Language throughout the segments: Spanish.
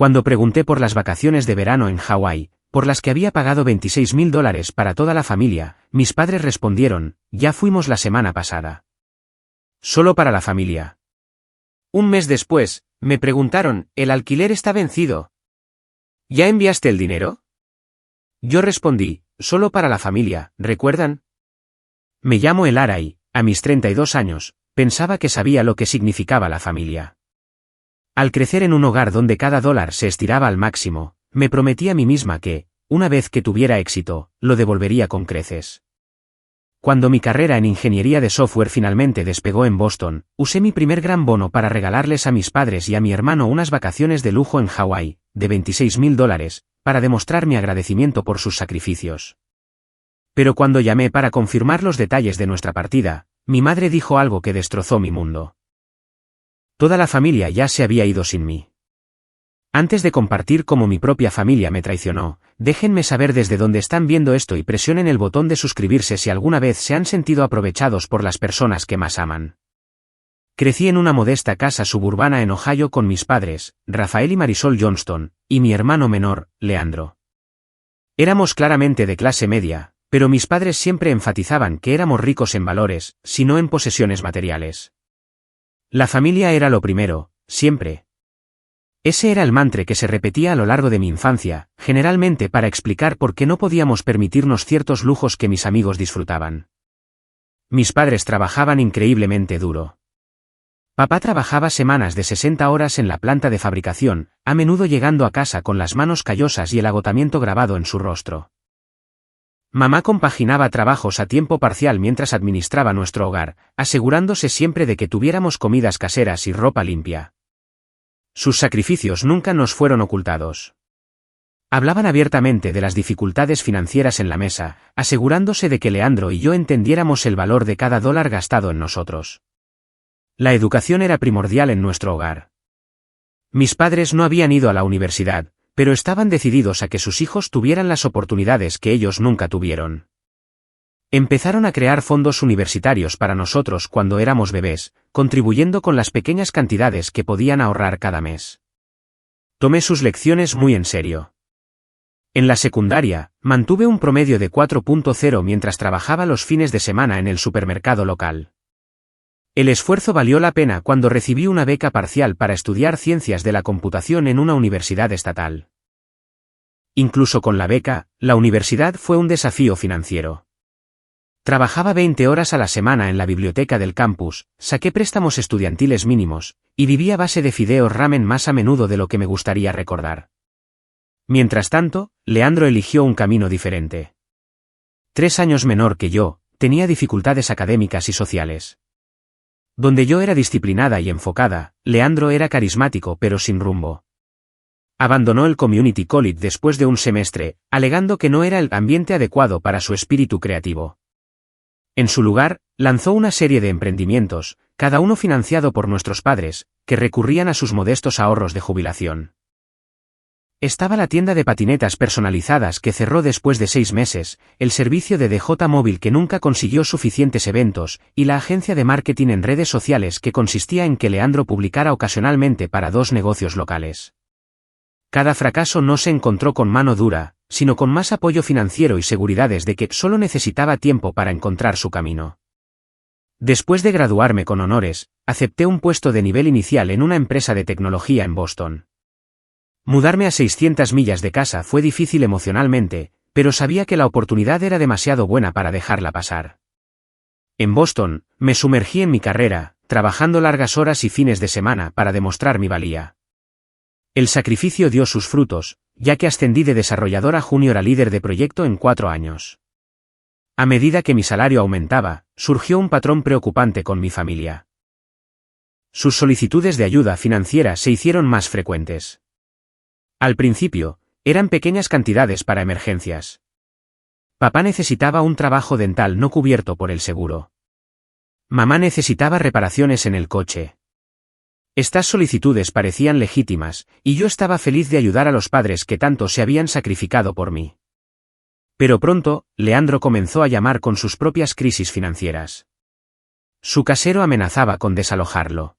Cuando pregunté por las vacaciones de verano en Hawái, por las que había pagado $26.000 para toda la familia, mis padres respondieron, ya fuimos la semana pasada. Solo para la familia. Un mes después, me preguntaron, ¿el alquiler está vencido? ¿Ya enviaste el dinero? Yo respondí, solo para la familia, ¿recuerdan? Me llamo Elara y, a mis 32 años, pensaba que sabía lo que significaba la familia. Al crecer en un hogar donde cada dólar se estiraba al máximo, me prometí a mí misma que, una vez que tuviera éxito, lo devolvería con creces. Cuando mi carrera en ingeniería de software finalmente despegó en Boston, usé mi primer gran bono para regalarles a mis padres y a mi hermano unas vacaciones de lujo en Hawái, de $26.000, para demostrar mi agradecimiento por sus sacrificios. Pero cuando llamé para confirmar los detalles de nuestra partida, mi madre dijo algo que destrozó mi mundo. Toda la familia ya se había ido sin mí. Antes de compartir cómo mi propia familia me traicionó, déjenme saber desde dónde están viendo esto y presionen el botón de suscribirse si alguna vez se han sentido aprovechados por las personas que más aman. Crecí en una modesta casa suburbana en Ohio con mis padres, Rafael y Marisol Johnston, y mi hermano menor, Leandro. Éramos claramente de clase media, pero mis padres siempre enfatizaban que éramos ricos en valores, si no en posesiones materiales. La familia era lo primero, siempre. Ese era el mantra que se repetía a lo largo de mi infancia, generalmente para explicar por qué no podíamos permitirnos ciertos lujos que mis amigos disfrutaban. Mis padres trabajaban increíblemente duro. Papá trabajaba semanas de 60 horas en la planta de fabricación, a menudo llegando a casa con las manos callosas y el agotamiento grabado en su rostro. Mamá compaginaba trabajos a tiempo parcial mientras administraba nuestro hogar, asegurándose siempre de que tuviéramos comidas caseras y ropa limpia. Sus sacrificios nunca nos fueron ocultados. Hablaban abiertamente de las dificultades financieras en la mesa, asegurándose de que Leandro y yo entendiéramos el valor de cada dólar gastado en nosotros. La educación era primordial en nuestro hogar. Mis padres no habían ido a la universidad, pero estaban decididos a que sus hijos tuvieran las oportunidades que ellos nunca tuvieron. Empezaron a crear fondos universitarios para nosotros cuando éramos bebés, contribuyendo con las pequeñas cantidades que podían ahorrar cada mes. Tomé sus lecciones muy en serio. En la secundaria, mantuve un promedio de 4.0 mientras trabajaba los fines de semana en el supermercado local. El esfuerzo valió la pena cuando recibí una beca parcial para estudiar ciencias de la computación en una universidad estatal. Incluso con la beca, la universidad fue un desafío financiero. Trabajaba 20 horas a la semana en la biblioteca del campus, saqué préstamos estudiantiles mínimos, y vivía a base de fideos ramen más a menudo de lo que me gustaría recordar. Mientras tanto, Leandro eligió un camino diferente. 3 años menor que yo, tenía dificultades académicas y sociales. Donde yo era disciplinada y enfocada, Leandro era carismático pero sin rumbo. Abandonó el Community College después de un semestre, alegando que no era el ambiente adecuado para su espíritu creativo. En su lugar, lanzó una serie de emprendimientos, cada uno financiado por nuestros padres, que recurrían a sus modestos ahorros de jubilación. Estaba la tienda de patinetas personalizadas que cerró después de 6 meses, el servicio de DJ móvil que nunca consiguió suficientes eventos, y la agencia de marketing en redes sociales que consistía en que Leandro publicara ocasionalmente para 2 negocios locales. Cada fracaso no se encontró con mano dura, sino con más apoyo financiero y seguridades de que solo necesitaba tiempo para encontrar su camino. Después de graduarme con honores, acepté un puesto de nivel inicial en una empresa de tecnología en Boston. Mudarme a 600 millas de casa fue difícil emocionalmente, pero sabía que la oportunidad era demasiado buena para dejarla pasar. En Boston, me sumergí en mi carrera, trabajando largas horas y fines de semana para demostrar mi valía. El sacrificio dio sus frutos, ya que ascendí de desarrolladora junior a líder de proyecto en 4 años. A medida que mi salario aumentaba, surgió un patrón preocupante con mi familia. Sus solicitudes de ayuda financiera se hicieron más frecuentes. Al principio, eran pequeñas cantidades para emergencias. Papá necesitaba un trabajo dental no cubierto por el seguro. Mamá necesitaba reparaciones en el coche. Estas solicitudes parecían legítimas, y yo estaba feliz de ayudar a los padres que tanto se habían sacrificado por mí. Pero pronto, Leandro comenzó a llamar con sus propias crisis financieras. Su casero amenazaba con desalojarlo.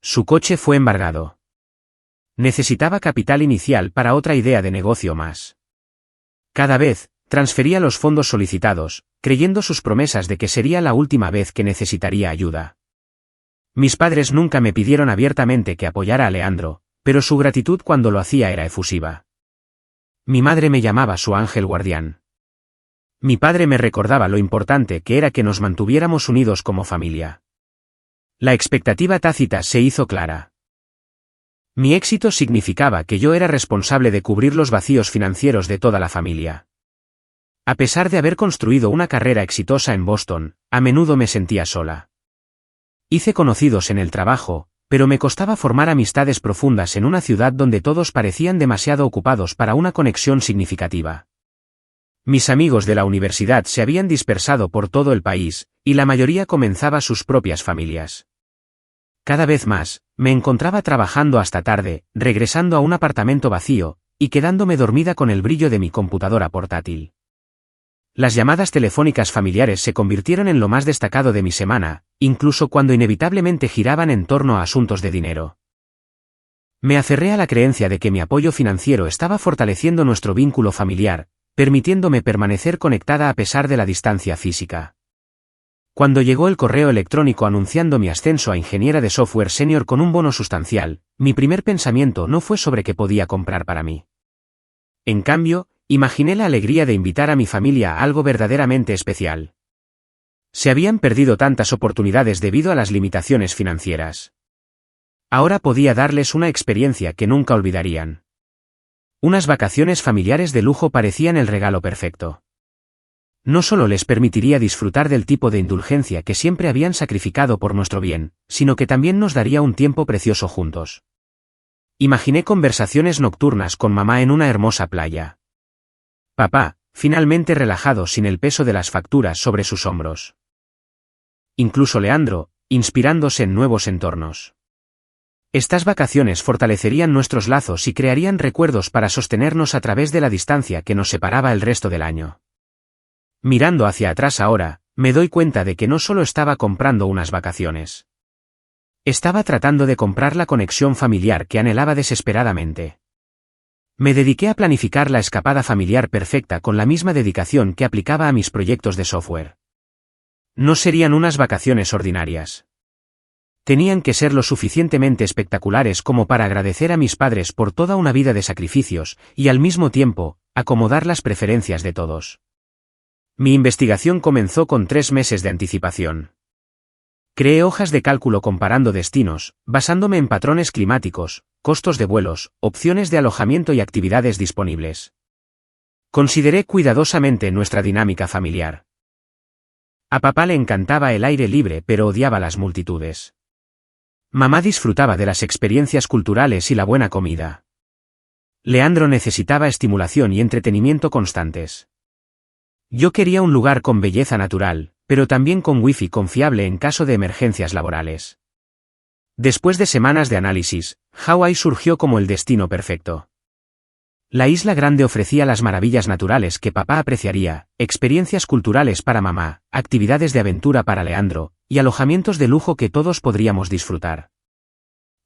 Su coche fue embargado. Necesitaba capital inicial para otra idea de negocio más. Cada vez, transfería los fondos solicitados, creyendo sus promesas de que sería la última vez que necesitaría ayuda. Mis padres nunca me pidieron abiertamente que apoyara a Leandro, pero su gratitud cuando lo hacía era efusiva. Mi madre me llamaba su ángel guardián. Mi padre me recordaba lo importante que era que nos mantuviéramos unidos como familia. La expectativa tácita se hizo clara. Mi éxito significaba que yo era responsable de cubrir los vacíos financieros de toda la familia. A pesar de haber construido una carrera exitosa en Boston, a menudo me sentía sola. Hice conocidos en el trabajo, pero me costaba formar amistades profundas en una ciudad donde todos parecían demasiado ocupados para una conexión significativa. Mis amigos de la universidad se habían dispersado por todo el país, y la mayoría comenzaba sus propias familias. Cada vez más, me encontraba trabajando hasta tarde, regresando a un apartamento vacío, y quedándome dormida con el brillo de mi computadora portátil. Las llamadas telefónicas familiares se convirtieron en lo más destacado de mi semana, incluso cuando inevitablemente giraban en torno a asuntos de dinero. Me aferré a la creencia de que mi apoyo financiero estaba fortaleciendo nuestro vínculo familiar, permitiéndome permanecer conectada a pesar de la distancia física. Cuando llegó el correo electrónico anunciando mi ascenso a ingeniera de software senior con un bono sustancial, mi primer pensamiento no fue sobre qué podía comprar para mí. En cambio, imaginé la alegría de invitar a mi familia a algo verdaderamente especial. Se habían perdido tantas oportunidades debido a las limitaciones financieras. Ahora podía darles una experiencia que nunca olvidarían. Unas vacaciones familiares de lujo parecían el regalo perfecto. No solo les permitiría disfrutar del tipo de indulgencia que siempre habían sacrificado por nuestro bien, sino que también nos daría un tiempo precioso juntos. Imaginé conversaciones nocturnas con mamá en una hermosa playa. Papá, finalmente relajado sin el peso de las facturas sobre sus hombros. Incluso Leandro, inspirándose en nuevos entornos. Estas vacaciones fortalecerían nuestros lazos y crearían recuerdos para sostenernos a través de la distancia que nos separaba el resto del año. Mirando hacia atrás ahora, me doy cuenta de que no solo estaba comprando unas vacaciones. Estaba tratando de comprar la conexión familiar que anhelaba desesperadamente. Me dediqué a planificar la escapada familiar perfecta con la misma dedicación que aplicaba a mis proyectos de software. No serían unas vacaciones ordinarias. Tenían que ser lo suficientemente espectaculares como para agradecer a mis padres por toda una vida de sacrificios, y al mismo tiempo, acomodar las preferencias de todos. Mi investigación comenzó con 3 meses de anticipación. Creé hojas de cálculo comparando destinos, basándome en patrones climáticos, costos de vuelos, opciones de alojamiento y actividades disponibles. Consideré cuidadosamente nuestra dinámica familiar. A papá le encantaba el aire libre pero odiaba las multitudes. Mamá disfrutaba de las experiencias culturales y la buena comida. Leandro necesitaba estimulación y entretenimiento constantes. Yo quería un lugar con belleza natural, pero también con wifi confiable en caso de emergencias laborales. Después de semanas de análisis, Hawái surgió como el destino perfecto. La isla grande ofrecía las maravillas naturales que papá apreciaría, experiencias culturales para mamá, actividades de aventura para Leandro, y alojamientos de lujo que todos podríamos disfrutar.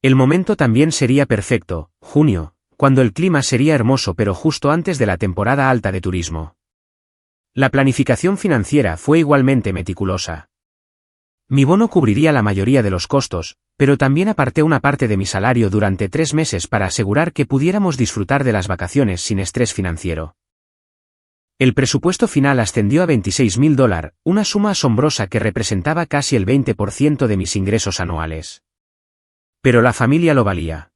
El momento también sería perfecto, junio, cuando el clima sería hermoso pero justo antes de la temporada alta de turismo. La planificación financiera fue igualmente meticulosa. Mi bono cubriría la mayoría de los costos, pero también aparté una parte de mi salario durante 3 meses para asegurar que pudiéramos disfrutar de las vacaciones sin estrés financiero. El presupuesto final ascendió a $26,000, una suma asombrosa que representaba casi el 20% de mis ingresos anuales. Pero la familia lo valía.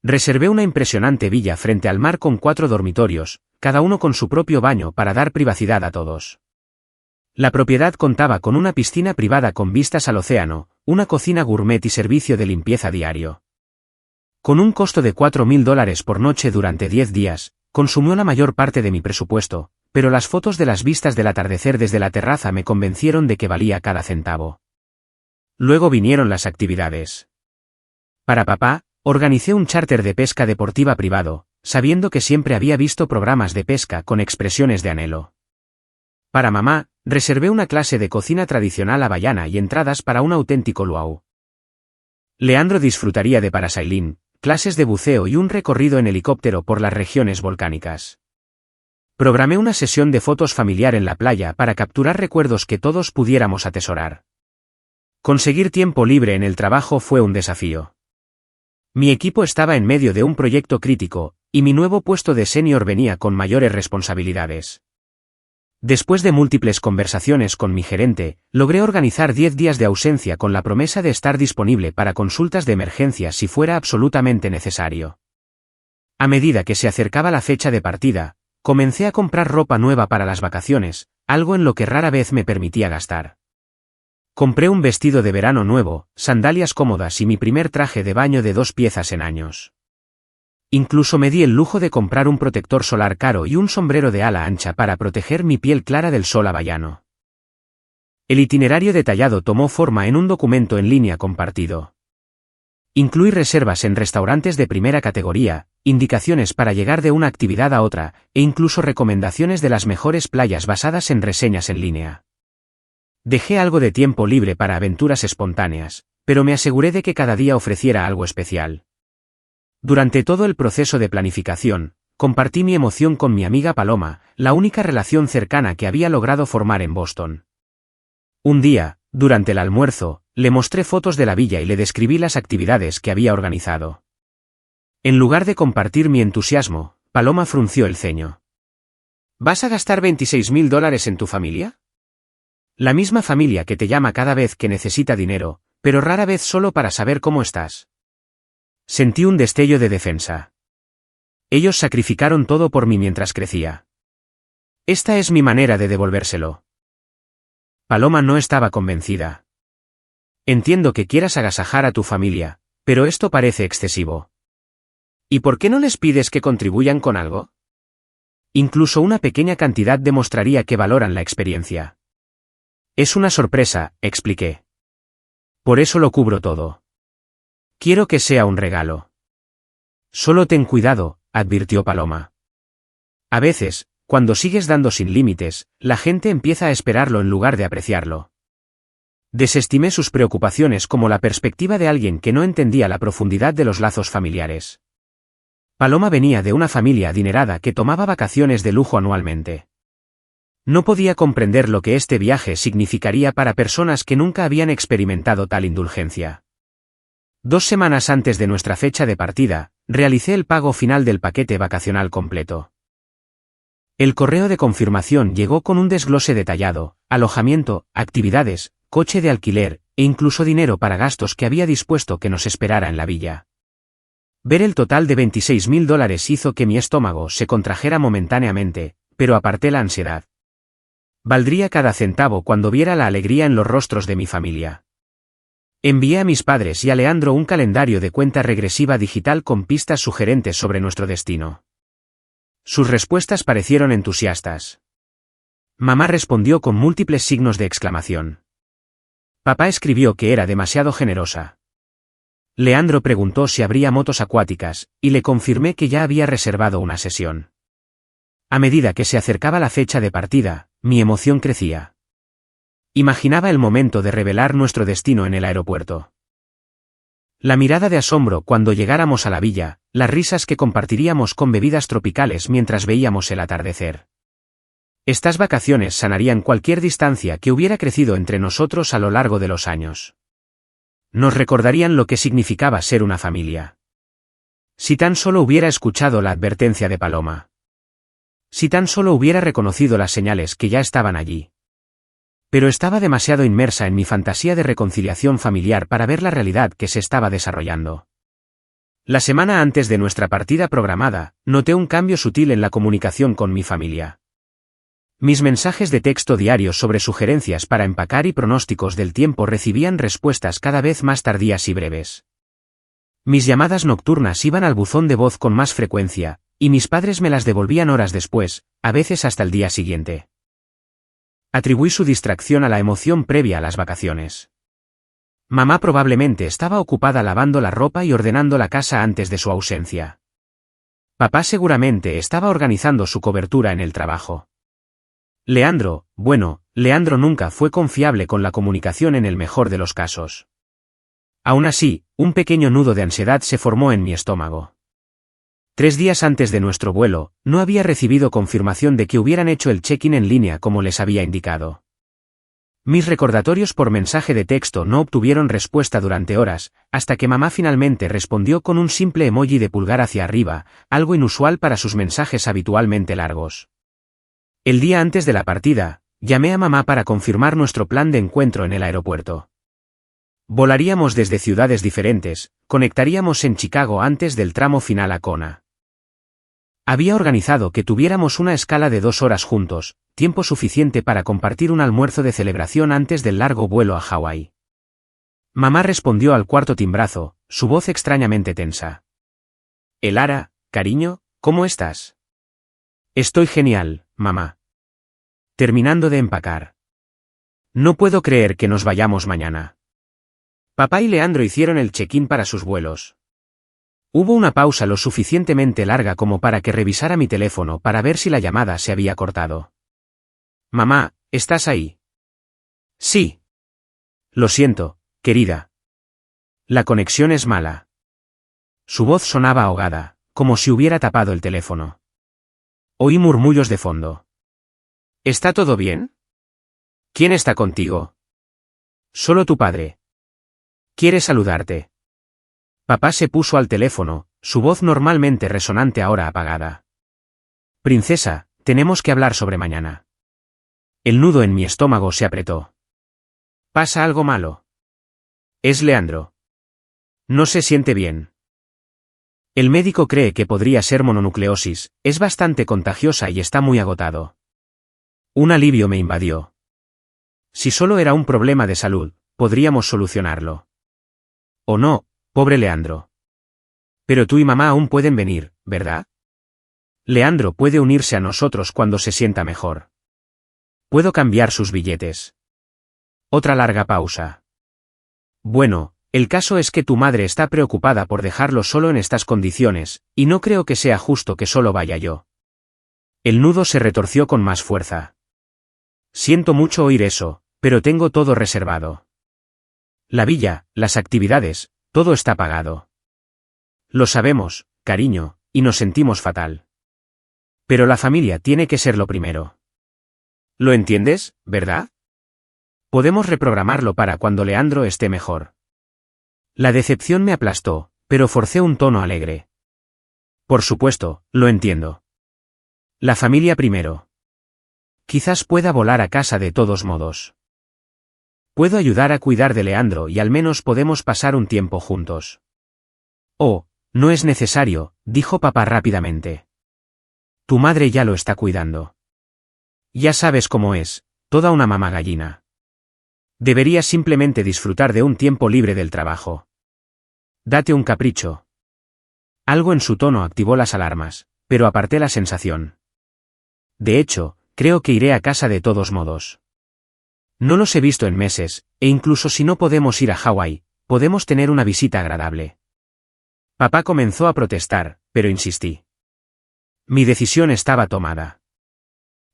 Reservé una impresionante villa frente al mar con 4 dormitorios, cada uno con su propio baño para dar privacidad a todos. La propiedad contaba con una piscina privada con vistas al océano, una cocina gourmet y servicio de limpieza diario. Con un costo de $4,000 por noche durante 10 días, consumió la mayor parte de mi presupuesto, pero las fotos de las vistas del atardecer desde la terraza me convencieron de que valía cada centavo. Luego vinieron las actividades. Para papá, organicé un charter de pesca deportiva privado, sabiendo que siempre había visto programas de pesca con expresiones de anhelo. Para mamá, reservé una clase de cocina tradicional hawaiana y entradas para un auténtico luau. Leandro disfrutaría de parasailing, clases de buceo y un recorrido en helicóptero por las regiones volcánicas. Programé una sesión de fotos familiar en la playa para capturar recuerdos que todos pudiéramos atesorar. Conseguir tiempo libre en el trabajo fue un desafío. Mi equipo estaba en medio de un proyecto crítico, y mi nuevo puesto de senior venía con mayores responsabilidades. Después de múltiples conversaciones con mi gerente, logré organizar 10 días de ausencia con la promesa de estar disponible para consultas de emergencia si fuera absolutamente necesario. A medida que se acercaba la fecha de partida, comencé a comprar ropa nueva para las vacaciones, algo en lo que rara vez me permitía gastar. Compré un vestido de verano nuevo, sandalias cómodas y mi primer traje de baño de 2 piezas en años. Incluso me di el lujo de comprar un protector solar caro y un sombrero de ala ancha para proteger mi piel clara del sol hawaiano. El itinerario detallado tomó forma en un documento en línea compartido. Incluí reservas en restaurantes de primera categoría, indicaciones para llegar de una actividad a otra, e incluso recomendaciones de las mejores playas basadas en reseñas en línea. Dejé algo de tiempo libre para aventuras espontáneas, pero me aseguré de que cada día ofreciera algo especial. Durante todo el proceso de planificación, compartí mi emoción con mi amiga Paloma, la única relación cercana que había logrado formar en Boston. Un día, durante el almuerzo, le mostré fotos de la villa y le describí las actividades que había organizado. En lugar de compartir mi entusiasmo, Paloma frunció el ceño. ¿Vas a gastar $26.000 en tu familia? La misma familia que te llama cada vez que necesita dinero, pero rara vez solo para saber cómo estás. Sentí un destello de defensa. Ellos sacrificaron todo por mí mientras crecía. Esta es mi manera de devolvérselo. Paloma no estaba convencida. Entiendo que quieras agasajar a tu familia, pero esto parece excesivo. ¿Y por qué no les pides que contribuyan con algo? Incluso una pequeña cantidad demostraría que valoran la experiencia. Es una sorpresa, expliqué. Por eso lo cubro todo. Quiero que sea un regalo. Solo ten cuidado, advirtió Paloma. A veces, cuando sigues dando sin límites, la gente empieza a esperarlo en lugar de apreciarlo. Desestimé sus preocupaciones como la perspectiva de alguien que no entendía la profundidad de los lazos familiares. Paloma venía de una familia adinerada que tomaba vacaciones de lujo anualmente. No podía comprender lo que este viaje significaría para personas que nunca habían experimentado tal indulgencia. 2 semanas antes de nuestra fecha de partida, realicé el pago final del paquete vacacional completo. El correo de confirmación llegó con un desglose detallado, alojamiento, actividades, coche de alquiler, e incluso dinero para gastos que había dispuesto que nos esperara en la villa. Ver el total de $26.000 hizo que mi estómago se contrajera momentáneamente, pero aparté la ansiedad. Valdría cada centavo cuando viera la alegría en los rostros de mi familia. Envié a mis padres y a Leandro un calendario de cuenta regresiva digital con pistas sugerentes sobre nuestro destino. Sus respuestas parecieron entusiastas. Mamá respondió con múltiples signos de exclamación. Papá escribió que era demasiado generosa. Leandro preguntó si habría motos acuáticas, y le confirmé que ya había reservado una sesión. A medida que se acercaba la fecha de partida, mi emoción crecía. Imaginaba el momento de revelar nuestro destino en el aeropuerto. La mirada de asombro cuando llegáramos a la villa, las risas que compartiríamos con bebidas tropicales mientras veíamos el atardecer. Estas vacaciones sanarían cualquier distancia que hubiera crecido entre nosotros a lo largo de los años. Nos recordarían lo que significaba ser una familia. Si tan solo hubiera escuchado la advertencia de Paloma. Si tan solo hubiera reconocido las señales que ya estaban allí. Pero estaba demasiado inmersa en mi fantasía de reconciliación familiar para ver la realidad que se estaba desarrollando. La semana antes de nuestra partida programada, noté un cambio sutil en la comunicación con mi familia. Mis mensajes de texto diarios sobre sugerencias para empacar y pronósticos del tiempo recibían respuestas cada vez más tardías y breves. Mis llamadas nocturnas iban al buzón de voz con más frecuencia, y mis padres me las devolvían horas después, a veces hasta el día siguiente. Atribuí su distracción a la emoción previa a las vacaciones. Mamá probablemente estaba ocupada lavando la ropa y ordenando la casa antes de su ausencia. Papá seguramente estaba organizando su cobertura en el trabajo. Leandro nunca fue confiable con la comunicación en el mejor de los casos. Aún así, un pequeño nudo de ansiedad se formó en mi estómago. 3 días antes de nuestro vuelo, no había recibido confirmación de que hubieran hecho el check-in en línea como les había indicado. Mis recordatorios por mensaje de texto no obtuvieron respuesta durante horas, hasta que mamá finalmente respondió con un simple emoji de pulgar hacia arriba, algo inusual para sus mensajes habitualmente largos. El día antes de la partida, llamé a mamá para confirmar nuestro plan de encuentro en el aeropuerto. Volaríamos desde ciudades diferentes, conectaríamos en Chicago antes del tramo final a Kona. Había organizado que tuviéramos una escala de 2 horas juntos, tiempo suficiente para compartir un almuerzo de celebración antes del largo vuelo a Hawái. Mamá respondió al cuarto timbrazo, su voz extrañamente tensa. Elara, cariño, ¿cómo estás? Estoy genial, mamá. Terminando de empacar. No puedo creer que nos vayamos mañana. Papá y Leandro hicieron el check-in para sus vuelos. Hubo una pausa lo suficientemente larga como para que revisara mi teléfono para ver si la llamada se había cortado. Mamá, ¿estás ahí? Sí. Lo siento, querida. La conexión es mala. Su voz sonaba ahogada, como si hubiera tapado el teléfono. Oí murmullos de fondo. ¿Está todo bien? ¿Quién está contigo? Solo tu padre. Quiere saludarte. Papá se puso al teléfono, su voz normalmente resonante ahora apagada. Princesa, tenemos que hablar sobre mañana. El nudo en mi estómago se apretó. ¿Pasa algo malo? Es Leandro. No se siente bien. El médico cree que podría ser mononucleosis, es bastante contagiosa y está muy agotado. Un alivio me invadió. Si solo era un problema de salud, podríamos solucionarlo. O no, pobre Leandro. Pero tú y mamá aún pueden venir, ¿verdad? Leandro puede unirse a nosotros cuando se sienta mejor. Puedo cambiar sus billetes. Otra larga pausa. Bueno, el caso es que tu madre está preocupada por dejarlo solo en estas condiciones, y no creo que sea justo que solo vaya yo. El nudo se retorció con más fuerza. Siento mucho oír eso, pero tengo todo reservado. La villa, las actividades, todo está pagado. Lo sabemos, cariño, y nos sentimos fatal. Pero la familia tiene que ser lo primero. ¿Lo entiendes, verdad? Podemos reprogramarlo para cuando Leandro esté mejor. La decepción me aplastó, pero forcé un tono alegre. Por supuesto, lo entiendo. La familia primero. Quizás pueda volar a casa de todos modos. Puedo ayudar a cuidar de Leandro y al menos podemos pasar un tiempo juntos. Oh, no es necesario, dijo papá rápidamente. Tu madre ya lo está cuidando. Ya sabes cómo es, toda una mamá gallina. Deberías simplemente disfrutar de un tiempo libre del trabajo. Date un capricho. Algo en su tono activó las alarmas, pero aparté la sensación. De hecho, creo que iré a casa de todos modos. No los he visto en meses, e incluso si no podemos ir a Hawái, podemos tener una visita agradable. Papá comenzó a protestar, pero insistí. Mi decisión estaba tomada.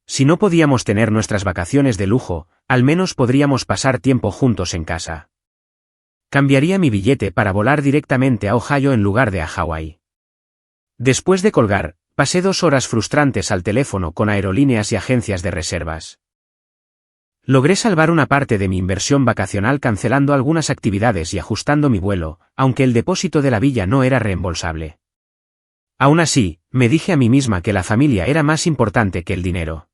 Si no podíamos tener nuestras vacaciones de lujo, al menos podríamos pasar tiempo juntos en casa. Cambiaría mi billete para volar directamente a Ohio en lugar de a Hawái. Después de colgar, pasé 2 horas frustrantes al teléfono con aerolíneas y agencias de reservas. Logré salvar una parte de mi inversión vacacional cancelando algunas actividades y ajustando mi vuelo, aunque el depósito de la villa no era reembolsable. Aún así, me dije a mí misma que la familia era más importante que el dinero.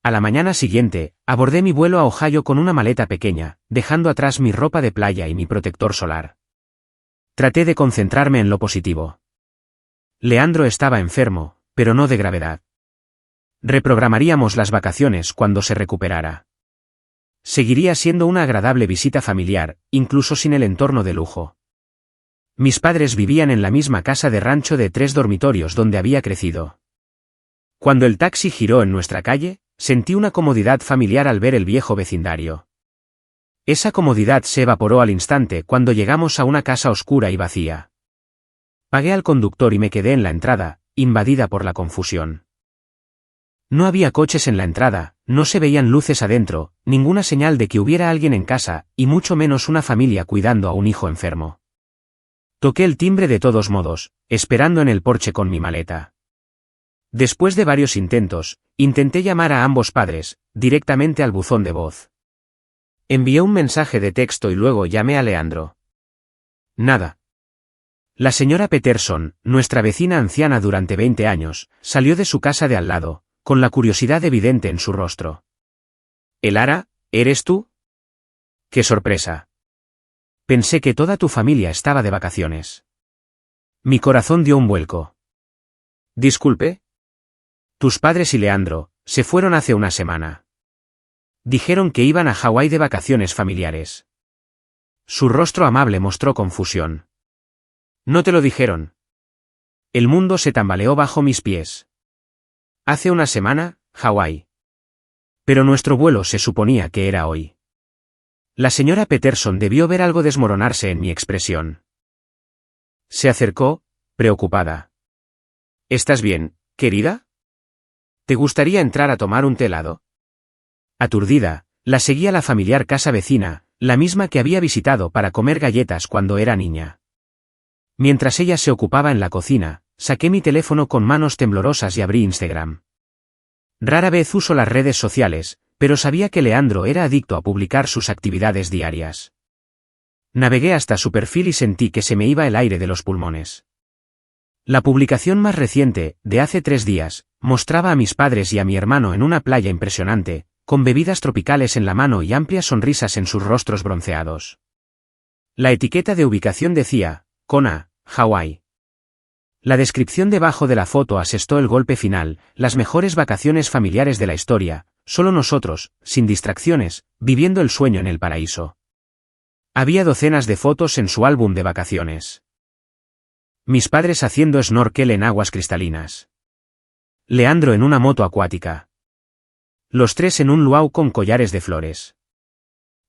A la mañana siguiente, abordé mi vuelo a Ohio con una maleta pequeña, dejando atrás mi ropa de playa y mi protector solar. Traté de concentrarme en lo positivo. Leandro estaba enfermo, pero no de gravedad. Reprogramaríamos las vacaciones cuando se recuperara. Seguiría siendo una agradable visita familiar, incluso sin el entorno de lujo. Mis padres vivían en la misma casa de rancho de 3 dormitorios donde había crecido. Cuando el taxi giró en nuestra calle, sentí una comodidad familiar al ver el viejo vecindario. Esa comodidad se evaporó al instante cuando llegamos a una casa oscura y vacía. Pagué al conductor y me quedé en la entrada, invadida por la confusión. No había coches en la entrada, no se veían luces adentro, ninguna señal de que hubiera alguien en casa, y mucho menos una familia cuidando a un hijo enfermo. Toqué el timbre de todos modos, esperando en el porche con mi maleta. Después de varios intentos, intenté llamar a ambos padres, directamente al buzón de voz. Envié un mensaje de texto y luego llamé a Leandro. Nada. La señora Peterson, nuestra vecina anciana durante 20 años, salió de su casa de al lado, con la curiosidad evidente en su rostro. «Elara, ¿eres tú? ¡Qué sorpresa! Pensé que toda tu familia estaba de vacaciones». Mi corazón dio un vuelco. «Disculpe. Tus padres y Leandro se fueron hace una semana. Dijeron que iban a Hawái de vacaciones familiares». Su rostro amable mostró confusión. «¿No te lo dijeron?» El mundo se tambaleó bajo mis pies. Hace una semana, Hawái. Pero nuestro vuelo se suponía que era hoy. La señora Peterson debió ver algo desmoronarse en mi expresión. Se acercó, preocupada. ¿Estás bien, querida? ¿Te gustaría entrar a tomar un té helado? Aturdida, la seguí a la familiar casa vecina, la misma que había visitado para comer galletas cuando era niña. Mientras ella se ocupaba en la cocina, saqué mi teléfono con manos temblorosas y abrí Instagram. Rara vez uso las redes sociales, pero sabía que Leandro era adicto a publicar sus actividades diarias. Navegué hasta su perfil y sentí que se me iba el aire de los pulmones. La publicación más reciente, de hace 3 días, mostraba a mis padres y a mi hermano en una playa impresionante, con bebidas tropicales en la mano y amplias sonrisas en sus rostros bronceados. La etiqueta de ubicación decía, Kona, Hawái. La descripción debajo de la foto asestó el golpe final, las mejores vacaciones familiares de la historia, solo nosotros, sin distracciones, viviendo el sueño en el paraíso. Había docenas de fotos en su álbum de vacaciones. Mis padres haciendo snorkel en aguas cristalinas. Leandro en una moto acuática. Los 3 en un luau con collares de flores.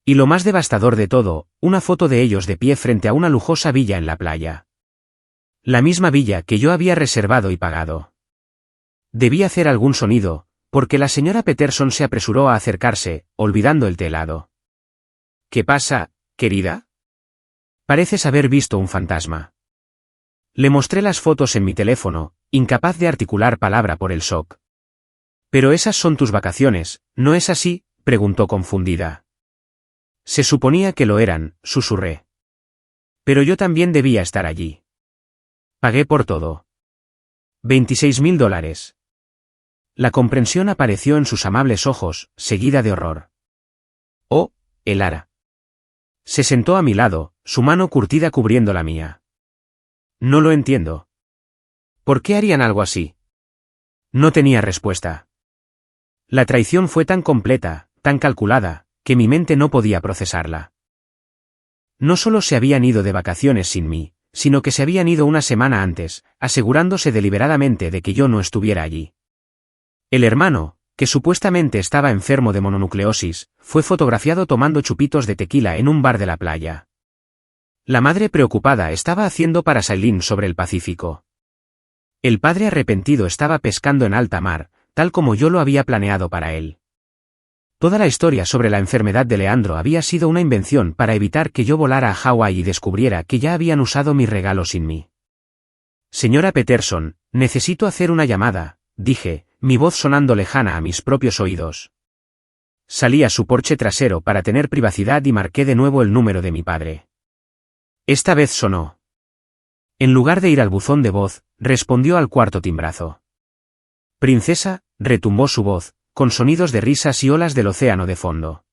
Y lo más devastador de todo, una foto de ellos de pie frente a una lujosa villa en la playa. La misma villa que yo había reservado y pagado. Debí hacer algún sonido, porque la señora Peterson se apresuró a acercarse, olvidando el té helado. ¿Qué pasa, querida? Pareces haber visto un fantasma. Le mostré las fotos en mi teléfono, incapaz de articular palabra por el shock. «Pero esas son tus vacaciones, ¿no es así?», preguntó confundida. Se suponía que lo eran, susurré. Pero yo también debía estar allí. Pagué por todo. $26.000. La comprensión apareció en sus amables ojos, seguida de horror. «Oh, Elara». Se sentó a mi lado, su mano curtida cubriendo la mía. «No lo entiendo. ¿Por qué harían algo así?» No tenía respuesta. La traición fue tan completa, tan calculada, que mi mente no podía procesarla. No solo se habían ido de vacaciones sin mí, sino que se habían ido una semana antes, asegurándose deliberadamente de que yo no estuviera allí. El hermano, que supuestamente estaba enfermo de mononucleosis, fue fotografiado tomando chupitos de tequila en un bar de la playa. La madre preocupada estaba haciendo parasailín sobre el Pacífico. El padre arrepentido estaba pescando en alta mar, tal como yo lo había planeado para él. Toda la historia sobre la enfermedad de Leandro había sido una invención para evitar que yo volara a Hawái y descubriera que ya habían usado mi regalo sin mí. «Señora Peterson, necesito hacer una llamada», dije, mi voz sonando lejana a mis propios oídos. Salí a su porche trasero para tener privacidad y marqué de nuevo el número de mi padre. Esta vez sonó. En lugar de ir al buzón de voz, respondió al cuarto timbrazo. «Princesa», retumbó su voz, con sonidos de risas y olas del océano de fondo.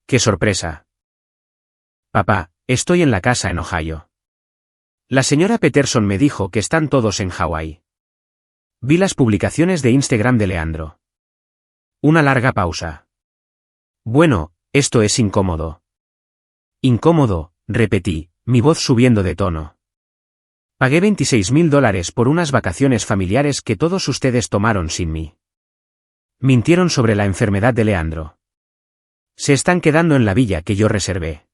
¡Qué sorpresa! «Papá, estoy en la casa en Ohio. La señora Peterson me dijo que están todos en Hawái». Vi las publicaciones de Instagram de Leandro. Una larga pausa. «Bueno, esto es incómodo». «Incómodo», repetí, mi voz subiendo de tono. «Pagué $26.000 por unas vacaciones familiares que todos ustedes tomaron sin mí. Mintieron sobre la enfermedad de Leandro. Se están quedando en la villa que yo reservé».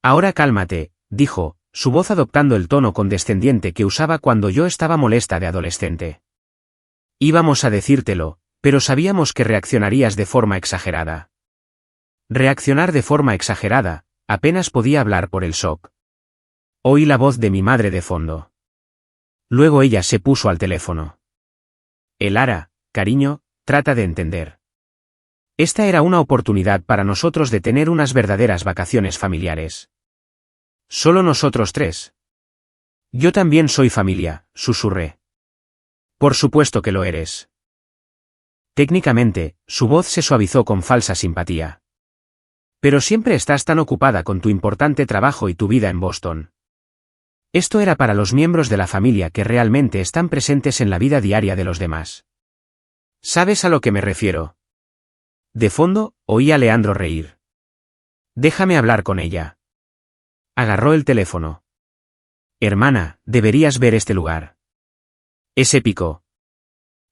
«Ahora cálmate», dijo, su voz adoptando el tono condescendiente que usaba cuando yo estaba molesta de adolescente. «Íbamos a decírtelo, pero sabíamos que reaccionarías de forma exagerada. Reaccionar de forma exagerada, apenas podía hablar por el shock. Oí la voz de mi madre de fondo. Luego ella se puso al teléfono. Elara, cariño, trata de entender. Esta era una oportunidad para nosotros de tener unas verdaderas vacaciones familiares. Solo nosotros tres. Yo también soy familia, susurré. Por supuesto que lo eres. Técnicamente, su voz se suavizó con falsa simpatía. Pero siempre estás tan ocupada con tu importante trabajo y tu vida en Boston. Esto era para los miembros de la familia que realmente están presentes en la vida diaria de los demás. ¿Sabes a lo que me refiero? De fondo, oí a Leandro reír. Déjame hablar con ella. Agarró el teléfono. Hermana, deberías ver este lugar. Es épico.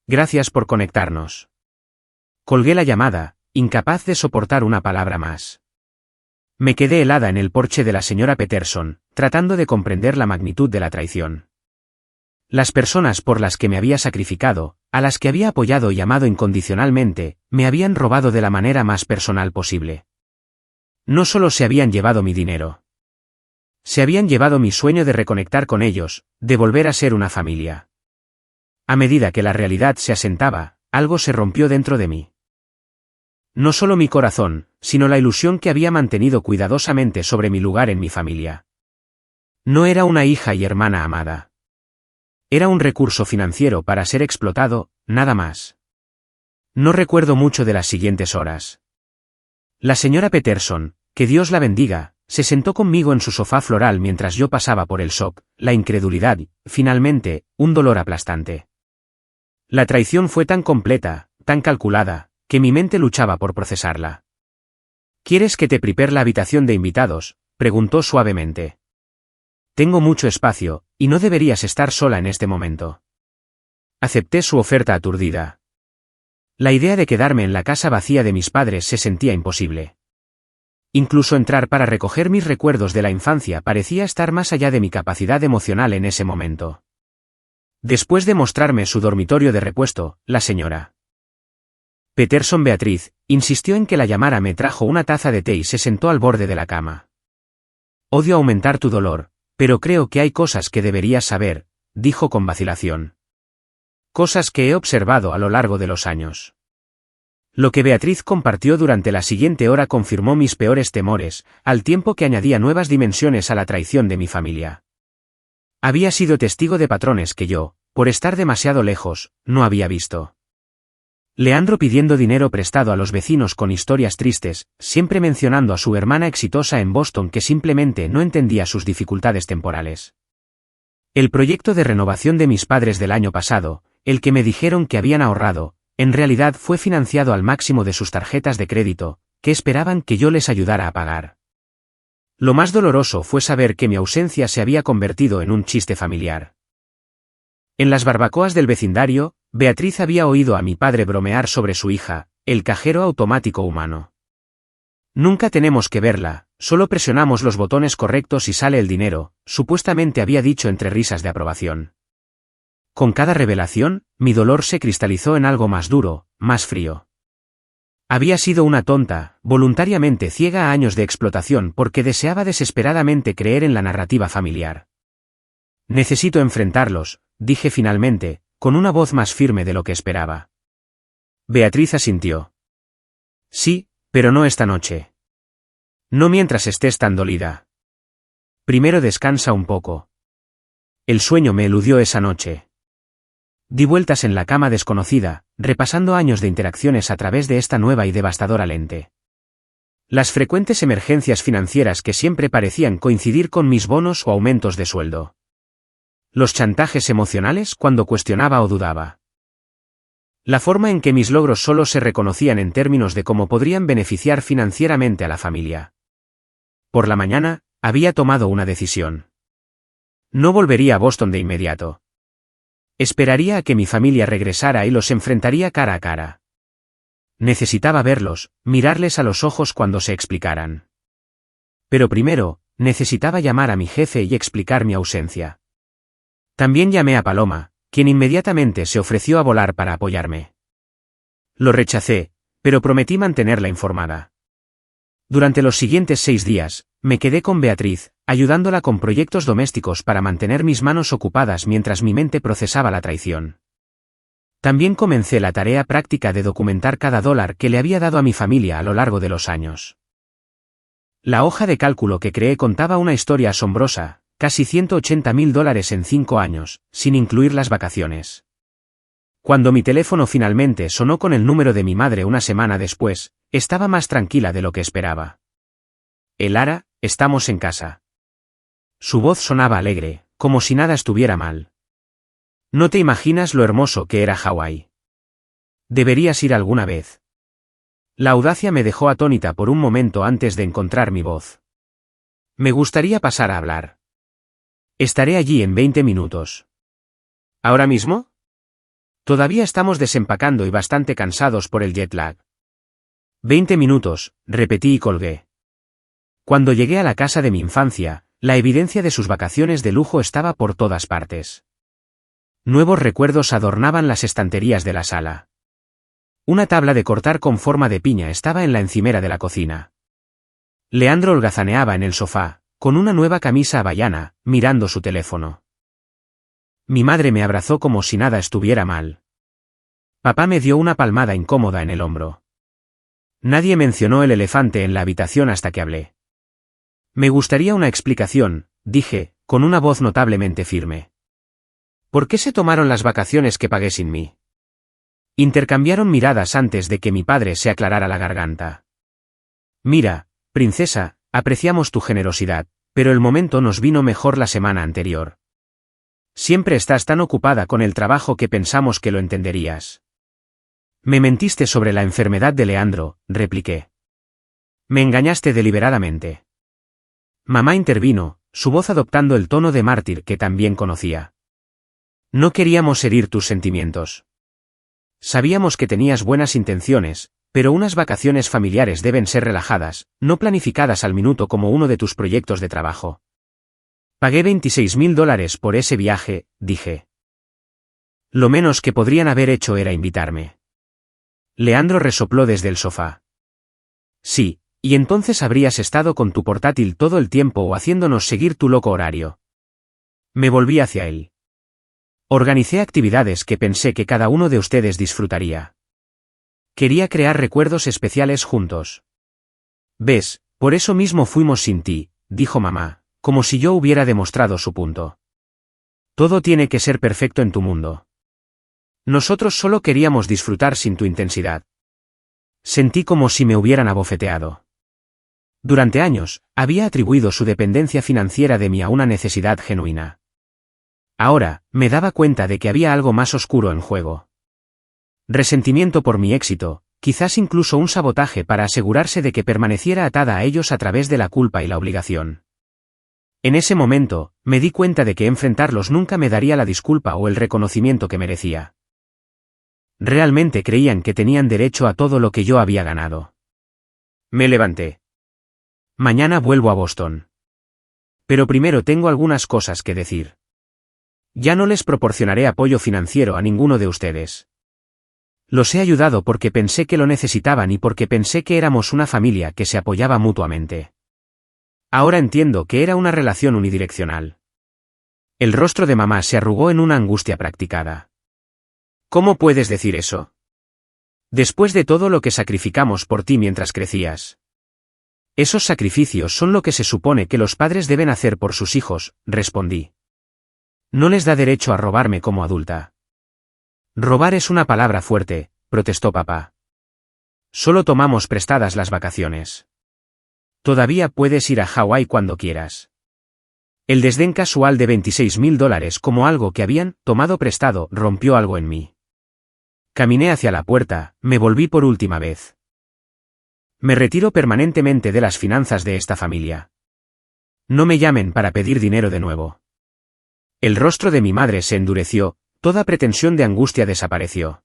Gracias por conectarnos. Colgué la llamada, incapaz de soportar una palabra más. Me quedé helada en el porche de la señora Peterson, tratando de comprender la magnitud de la traición. Las personas por las que me había sacrificado, a las que había apoyado y amado incondicionalmente, me habían robado de la manera más personal posible. No solo se habían llevado mi dinero. Se habían llevado mi sueño de reconectar con ellos, de volver a ser una familia. A medida que la realidad se asentaba, algo se rompió dentro de mí. No solo mi corazón, sino la ilusión que había mantenido cuidadosamente sobre mi lugar en mi familia. No era una hija y hermana amada. Era un recurso financiero para ser explotado, nada más. No recuerdo mucho de las siguientes horas. La señora Peterson, que Dios la bendiga, se sentó conmigo en su sofá floral mientras yo pasaba por el shock, la incredulidad y, finalmente, un dolor aplastante. La traición fue tan completa, tan calculada, que mi mente luchaba por procesarla. ¿Quieres que te prepare la habitación de invitados?, preguntó suavemente. Tengo mucho espacio, y no deberías estar sola en este momento. Acepté su oferta aturdida. La idea de quedarme en la casa vacía de mis padres se sentía imposible. Incluso entrar para recoger mis recuerdos de la infancia parecía estar más allá de mi capacidad emocional en ese momento. Después de mostrarme su dormitorio de repuesto, la señora Peterson Beatriz insistió en que la llamara, me trajo una taza de té y se sentó al borde de la cama. Odio aumentar tu dolor, pero creo que hay cosas que deberías saber, dijo con vacilación. Cosas que he observado a lo largo de los años. Lo que Beatriz compartió durante la siguiente hora confirmó mis peores temores, al tiempo que añadía nuevas dimensiones a la traición de mi familia. Había sido testigo de patrones que yo, por estar demasiado lejos, no había visto. Leandro pidiendo dinero prestado a los vecinos con historias tristes, siempre mencionando a su hermana exitosa en Boston que simplemente no entendía sus dificultades temporales. El proyecto de renovación de mis padres del año pasado, el que me dijeron que habían ahorrado, en realidad fue financiado al máximo de sus tarjetas de crédito, que esperaban que yo les ayudara a pagar. Lo más doloroso fue saber que mi ausencia se había convertido en un chiste familiar. En las barbacoas del vecindario, Beatriz había oído a mi padre bromear sobre su hija, el cajero automático humano. Nunca tenemos que verla, solo presionamos los botones correctos y sale el dinero, supuestamente había dicho entre risas de aprobación. Con cada revelación, mi dolor se cristalizó en algo más duro, más frío. Había sido una tonta, voluntariamente ciega a años de explotación porque deseaba desesperadamente creer en la narrativa familiar. Necesito enfrentarlos, dije finalmente, con una voz más firme de lo que esperaba. Beatriz asintió. Sí, pero no esta noche. No mientras estés tan dolida. Primero descansa un poco. El sueño me eludió esa noche. Di vueltas en la cama desconocida, repasando años de interacciones a través de esta nueva y devastadora lente. Las frecuentes emergencias financieras que siempre parecían coincidir con mis bonos o aumentos de sueldo. Los chantajes emocionales cuando cuestionaba o dudaba. La forma en que mis logros solo se reconocían en términos de cómo podrían beneficiar financieramente a la familia. Por la mañana, había tomado una decisión. No volvería a Boston de inmediato. Esperaría a que mi familia regresara y los enfrentaría cara a cara. Necesitaba verlos, mirarles a los ojos cuando se explicaran. Pero primero, necesitaba llamar a mi jefe y explicar mi ausencia. También llamé a Paloma, quien inmediatamente se ofreció a volar para apoyarme. Lo rechacé, pero prometí mantenerla informada. Durante los siguientes 6 días, me quedé con Beatriz, ayudándola con proyectos domésticos para mantener mis manos ocupadas mientras mi mente procesaba la traición. También comencé la tarea práctica de documentar cada dólar que le había dado a mi familia a lo largo de los años. La hoja de cálculo que creé contaba una historia asombrosa, casi $180.000 en 5 años, sin incluir las vacaciones. Cuando mi teléfono finalmente sonó con el número de mi madre una semana después, estaba más tranquila de lo que esperaba. Elara, estamos en casa. Su voz sonaba alegre, como si nada estuviera mal. No te imaginas lo hermoso que era Hawái. Deberías ir alguna vez. La audacia me dejó atónita por un momento antes de encontrar mi voz. Me gustaría pasar a hablar. Estaré allí en 20 minutos. ¿Ahora mismo? Todavía estamos desempacando y bastante cansados por el jet lag. 20 minutos, repetí y colgué. Cuando llegué a la casa de mi infancia, la evidencia de sus vacaciones de lujo estaba por todas partes. Nuevos recuerdos adornaban las estanterías de la sala. Una tabla de cortar con forma de piña estaba en la encimera de la cocina. Leandro holgazaneaba en el sofá, con una nueva camisa hawaiana, mirando su teléfono. Mi madre me abrazó como si nada estuviera mal. Papá me dio una palmada incómoda en el hombro. Nadie mencionó el elefante en la habitación hasta que hablé. Me gustaría una explicación, dije, con una voz notablemente firme. ¿Por qué se tomaron las vacaciones que pagué sin mí? Intercambiaron miradas antes de que mi padre se aclarara la garganta. Mira, princesa, apreciamos tu generosidad, pero el momento nos vino mejor la semana anterior. Siempre estás tan ocupada con el trabajo que pensamos que lo entenderías. Me mentiste sobre la enfermedad de Leandro, repliqué. Me engañaste deliberadamente. Mamá intervino, su voz adoptando el tono de mártir que también conocía. No queríamos herir tus sentimientos. Sabíamos que tenías buenas intenciones, pero unas vacaciones familiares deben ser relajadas, no planificadas al minuto como uno de tus proyectos de trabajo. Pagué $26.000 por ese viaje, dije. Lo menos que podrían haber hecho era invitarme. Leandro resopló desde el sofá. Sí, y entonces habrías estado con tu portátil todo el tiempo o haciéndonos seguir tu loco horario. Me volví hacia él. Organicé actividades que pensé que cada uno de ustedes disfrutaría. Quería crear recuerdos especiales juntos. ¿Ves? Por eso mismo fuimos sin ti, dijo mamá, como si yo hubiera demostrado su punto. Todo tiene que ser perfecto en tu mundo. Nosotros solo queríamos disfrutar sin tu intensidad. Sentí como si me hubieran abofeteado. Durante años, había atribuido su dependencia financiera de mí a una necesidad genuina. Ahora, me daba cuenta de que había algo más oscuro en juego. Resentimiento por mi éxito, quizás incluso un sabotaje para asegurarse de que permaneciera atada a ellos a través de la culpa y la obligación. En ese momento, me di cuenta de que enfrentarlos nunca me daría la disculpa o el reconocimiento que merecía. Realmente creían que tenían derecho a todo lo que yo había ganado. Me levanté. Mañana vuelvo a Boston. Pero primero tengo algunas cosas que decir. Ya no les proporcionaré apoyo financiero a ninguno de ustedes. Los he ayudado porque pensé que lo necesitaban y porque pensé que éramos una familia que se apoyaba mutuamente. Ahora entiendo que era una relación unidireccional. El rostro de mamá se arrugó en una angustia practicada. ¿Cómo puedes decir eso? Después de todo lo que sacrificamos por ti mientras crecías. Esos sacrificios son lo que se supone que los padres deben hacer por sus hijos, respondí. No les da derecho a robarme como adulta. Robar es una palabra fuerte, protestó papá. Solo tomamos prestadas las vacaciones. Todavía puedes ir a Hawái cuando quieras. El desdén casual de $26.000 como algo que habían tomado prestado rompió algo en mí. Caminé hacia la puerta, me volví por última vez. Me retiro permanentemente de las finanzas de esta familia. No me llamen para pedir dinero de nuevo. El rostro de mi madre se endureció, toda pretensión de angustia desapareció.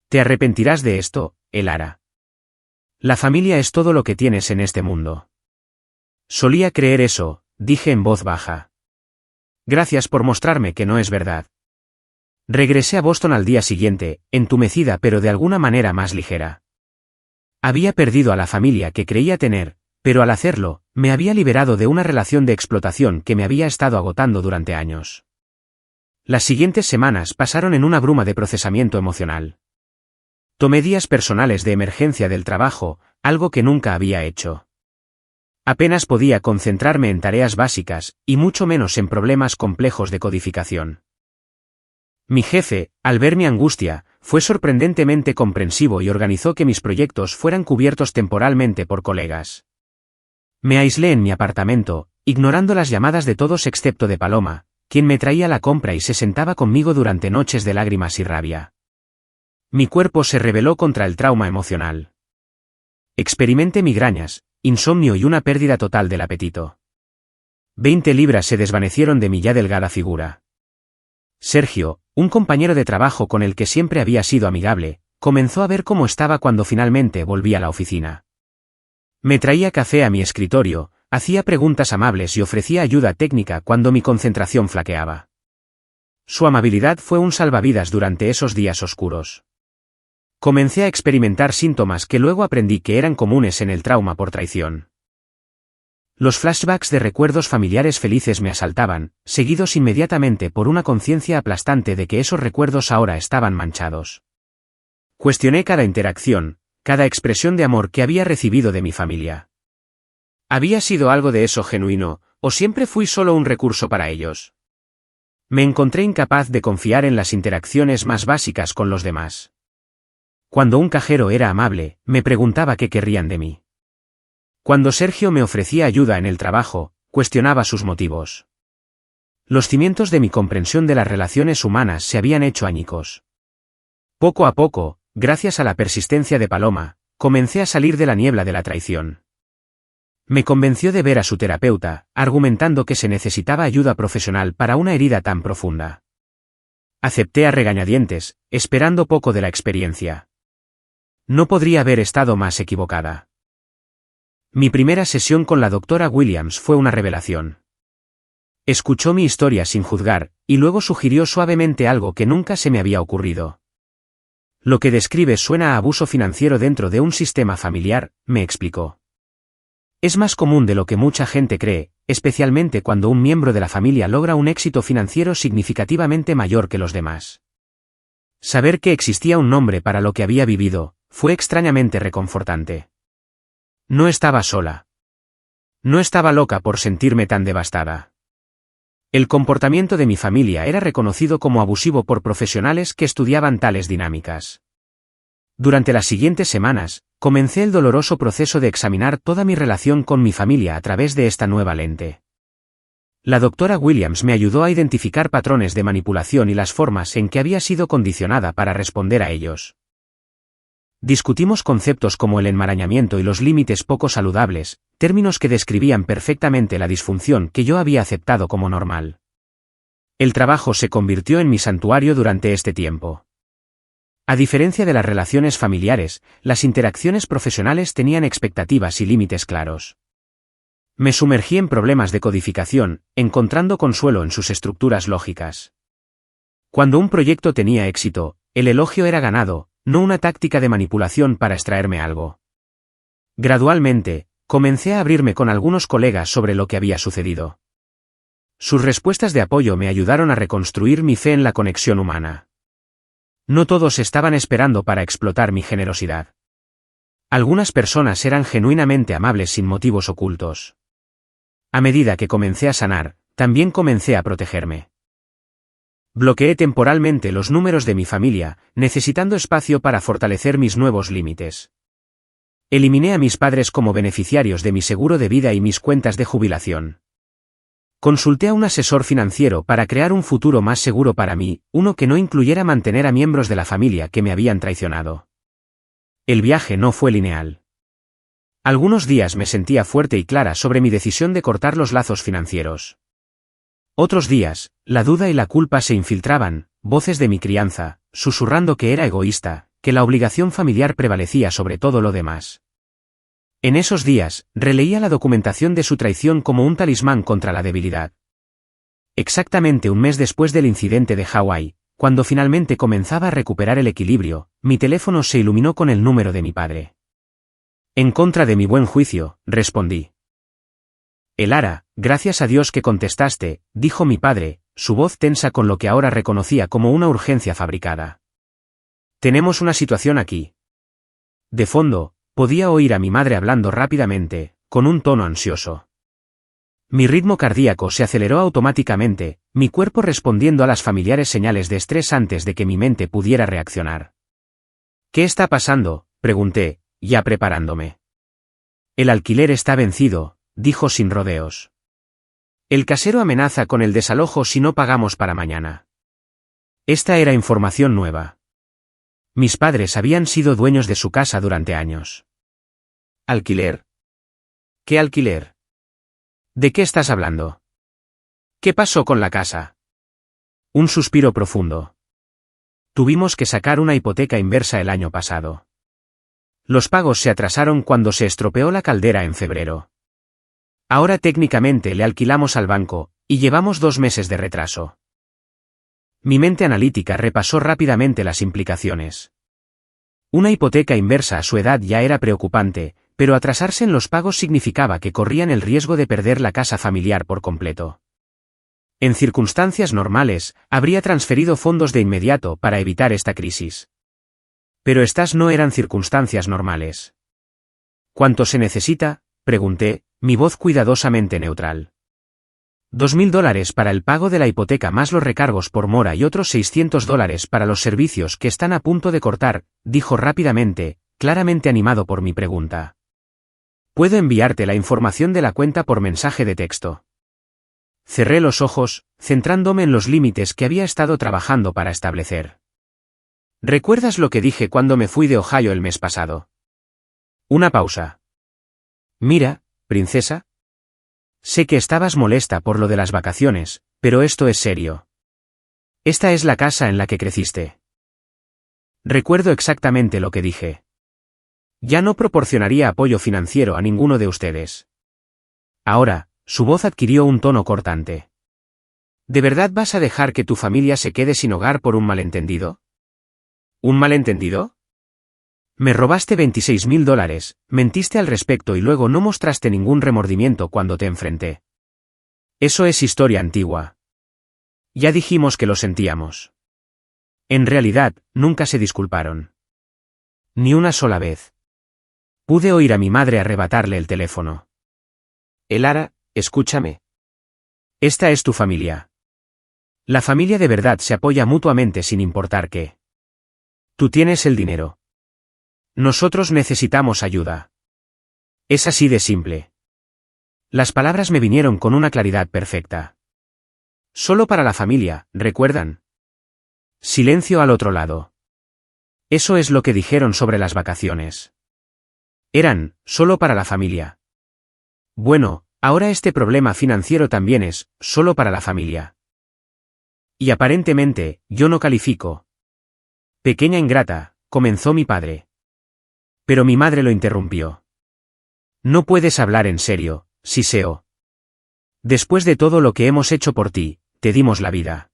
Te arrepentirás de esto, Elara. La familia es todo lo que tienes en este mundo. Solía creer eso, dije en voz baja. Gracias por mostrarme que no es verdad. Regresé a Boston al día siguiente, entumecida pero de alguna manera más ligera. Había perdido a la familia que creía tener, pero al hacerlo, me había liberado de una relación de explotación que me había estado agotando durante años. Las siguientes semanas pasaron en una bruma de procesamiento emocional. Tomé días personales de emergencia del trabajo, algo que nunca había hecho. Apenas podía concentrarme en tareas básicas, y mucho menos en problemas complejos de codificación. Mi jefe, al ver mi angustia, fue sorprendentemente comprensivo y organizó que mis proyectos fueran cubiertos temporalmente por colegas. Me aislé en mi apartamento, ignorando las llamadas de todos excepto de Paloma, quien me traía la compra y se sentaba conmigo durante noches de lágrimas y rabia. Mi cuerpo se rebeló contra el trauma emocional. Experimenté migrañas, insomnio y una pérdida total del apetito. 20 libras se desvanecieron de mi ya delgada figura. Sergio, un compañero de trabajo con el que siempre había sido amigable, comenzó a ver cómo estaba cuando finalmente volví a la oficina. Me traía café a mi escritorio, hacía preguntas amables y ofrecía ayuda técnica cuando mi concentración flaqueaba. Su amabilidad fue un salvavidas durante esos días oscuros. Comencé a experimentar síntomas que luego aprendí que eran comunes en el trauma por traición. Los flashbacks de recuerdos familiares felices me asaltaban, seguidos inmediatamente por una conciencia aplastante de que esos recuerdos ahora estaban manchados. Cuestioné cada interacción, cada expresión de amor que había recibido de mi familia. ¿Había sido algo de eso genuino, o siempre fui solo un recurso para ellos? Me encontré incapaz de confiar en las interacciones más básicas con los demás. Cuando un cajero era amable, me preguntaba qué querrían de mí. Cuando Sergio me ofrecía ayuda en el trabajo, cuestionaba sus motivos. Los cimientos de mi comprensión de las relaciones humanas se habían hecho añicos. Poco a poco, gracias a la persistencia de Paloma, comencé a salir de la niebla de la traición. Me convenció de ver a su terapeuta, argumentando que se necesitaba ayuda profesional para una herida tan profunda. Acepté a regañadientes, esperando poco de la experiencia. No podría haber estado más equivocada. Mi primera sesión con la doctora Williams fue una revelación. Escuchó mi historia sin juzgar, y luego sugirió suavemente algo que nunca se me había ocurrido. Lo que describes suena a abuso financiero dentro de un sistema familiar, me explicó. Es más común de lo que mucha gente cree, especialmente cuando un miembro de la familia logra un éxito financiero significativamente mayor que los demás. Saber que existía un nombre para lo que había vivido, fue extrañamente reconfortante. No estaba sola. No estaba loca por sentirme tan devastada. El comportamiento de mi familia era reconocido como abusivo por profesionales que estudiaban tales dinámicas. Durante las siguientes semanas, comencé el doloroso proceso de examinar toda mi relación con mi familia a través de esta nueva lente. La doctora Williams me ayudó a identificar patrones de manipulación y las formas en que había sido condicionada para responder a ellos. Discutimos conceptos como el enmarañamiento y los límites poco saludables, términos que describían perfectamente la disfunción que yo había aceptado como normal. El trabajo se convirtió en mi santuario durante este tiempo. A diferencia de las relaciones familiares, las interacciones profesionales tenían expectativas y límites claros. Me sumergí en problemas de codificación, encontrando consuelo en sus estructuras lógicas. Cuando un proyecto tenía éxito, el elogio era ganado, no una táctica de manipulación para extraerme algo. Gradualmente, comencé a abrirme con algunos colegas sobre lo que había sucedido. Sus respuestas de apoyo me ayudaron a reconstruir mi fe en la conexión humana. No todos estaban esperando para explotar mi generosidad. Algunas personas eran genuinamente amables sin motivos ocultos. A medida que comencé a sanar, también comencé a protegerme. Bloqueé temporalmente los números de mi familia, necesitando espacio para fortalecer mis nuevos límites. Eliminé a mis padres como beneficiarios de mi seguro de vida y mis cuentas de jubilación. Consulté a un asesor financiero para crear un futuro más seguro para mí, uno que no incluyera mantener a miembros de la familia que me habían traicionado. El viaje no fue lineal. Algunos días me sentía fuerte y clara sobre mi decisión de cortar los lazos financieros. Otros días, la duda y la culpa se infiltraban, voces de mi crianza, susurrando que era egoísta, que la obligación familiar prevalecía sobre todo lo demás. En esos días, releía la documentación de su traición como un talismán contra la debilidad. Exactamente un mes después del incidente de Hawái, cuando finalmente comenzaba a recuperar el equilibrio, mi teléfono se iluminó con el número de mi padre. En contra de mi buen juicio, respondí. Elara, gracias a Dios que contestaste, dijo mi padre, su voz tensa con lo que ahora reconocía como una urgencia fabricada. Tenemos una situación aquí. De fondo, podía oír a mi madre hablando rápidamente, con un tono ansioso. Mi ritmo cardíaco se aceleró automáticamente, mi cuerpo respondiendo a las familiares señales de estrés antes de que mi mente pudiera reaccionar. ¿Qué está pasando?, pregunté, ya preparándome. El alquiler está vencido, dijo sin rodeos. El casero amenaza con el desalojo si no pagamos para mañana. Esta era información nueva. Mis padres habían sido dueños de su casa durante años. ¿Alquiler? ¿Qué alquiler? ¿De qué estás hablando? ¿Qué pasó con la casa? Un suspiro profundo. Tuvimos que sacar una hipoteca inversa el año pasado. Los pagos se atrasaron cuando se estropeó la caldera en febrero. Ahora técnicamente le alquilamos al banco, y llevamos 2 meses de retraso. Mi mente analítica repasó rápidamente las implicaciones. Una hipoteca inversa a su edad ya era preocupante, pero atrasarse en los pagos significaba que corrían el riesgo de perder la casa familiar por completo. En circunstancias normales, habría transferido fondos de inmediato para evitar esta crisis. Pero estas no eran circunstancias normales. ¿Cuánto se necesita?, pregunté, mi voz cuidadosamente neutral. $2.000 para el pago de la hipoteca más los recargos por mora y otros $600 para los servicios que están a punto de cortar, dijo rápidamente, claramente animado por mi pregunta. Puedo enviarte la información de la cuenta por mensaje de texto. Cerré los ojos, centrándome en los límites que había estado trabajando para establecer. ¿Recuerdas lo que dije cuando me fui de Ohio el mes pasado? Una pausa. Mira, princesa. Sé que estabas molesta por lo de las vacaciones, pero esto es serio. Esta es la casa en la que creciste. Recuerdo exactamente lo que dije. Ya no proporcionaría apoyo financiero a ninguno de ustedes. Ahora, su voz adquirió un tono cortante. ¿De verdad vas a dejar que tu familia se quede sin hogar por un malentendido? ¿Un malentendido? Me robaste $26.000, mentiste al respecto y luego no mostraste ningún remordimiento cuando te enfrenté. Eso es historia antigua. Ya dijimos que lo sentíamos. En realidad, nunca se disculparon. Ni una sola vez. Pude oír a mi madre arrebatarle el teléfono. Elara, escúchame. Esta es tu familia. La familia de verdad se apoya mutuamente sin importar qué. Tú tienes el dinero. Nosotros necesitamos ayuda. Es así de simple. Las palabras me vinieron con una claridad perfecta. Solo para la familia, ¿recuerdan? Silencio al otro lado. Eso es lo que dijeron sobre las vacaciones. Eran, solo para la familia. Bueno, ahora este problema financiero también es, solo para la familia. Y aparentemente, yo no califico. Pequeña ingrata, comenzó mi padre. Pero mi madre lo interrumpió. No puedes hablar en serio, Siseo. Después de todo lo que hemos hecho por ti, te dimos la vida.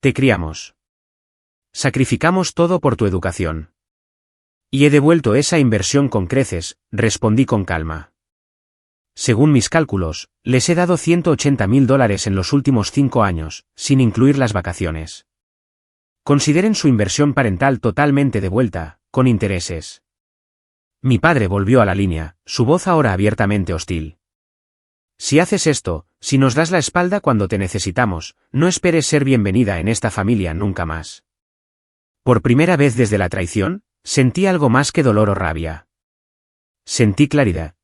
Te criamos. Sacrificamos todo por tu educación. Y he devuelto esa inversión con creces, respondí con calma. Según mis cálculos, les he dado $180.000 en los últimos 5 años, sin incluir las vacaciones. Consideren su inversión parental totalmente devuelta, con intereses. Mi padre volvió a la línea, su voz ahora abiertamente hostil. Si haces esto, si nos das la espalda cuando te necesitamos, no esperes ser bienvenida en esta familia nunca más. Por primera vez desde la traición, sentí algo más que dolor o rabia. Sentí claridad.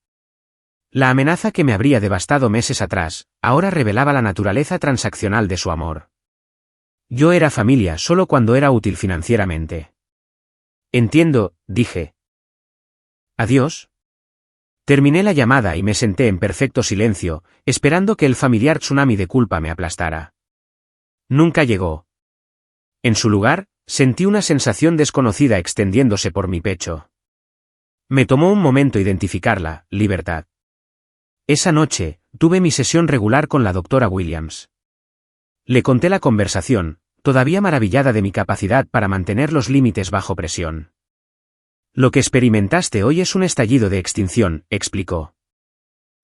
La amenaza que me habría devastado meses atrás, ahora revelaba la naturaleza transaccional de su amor. Yo era familia solo cuando era útil financieramente. Entiendo, dije. Adiós. Terminé la llamada y me senté en perfecto silencio, esperando que el familiar tsunami de culpa me aplastara. Nunca llegó. En su lugar, sentí una sensación desconocida extendiéndose por mi pecho. Me tomó un momento identificarla, libertad. Esa noche, tuve mi sesión regular con la doctora Williams. Le conté la conversación, todavía maravillada de mi capacidad para mantener los límites bajo presión. Lo que experimentaste hoy es un estallido de extinción, explicó.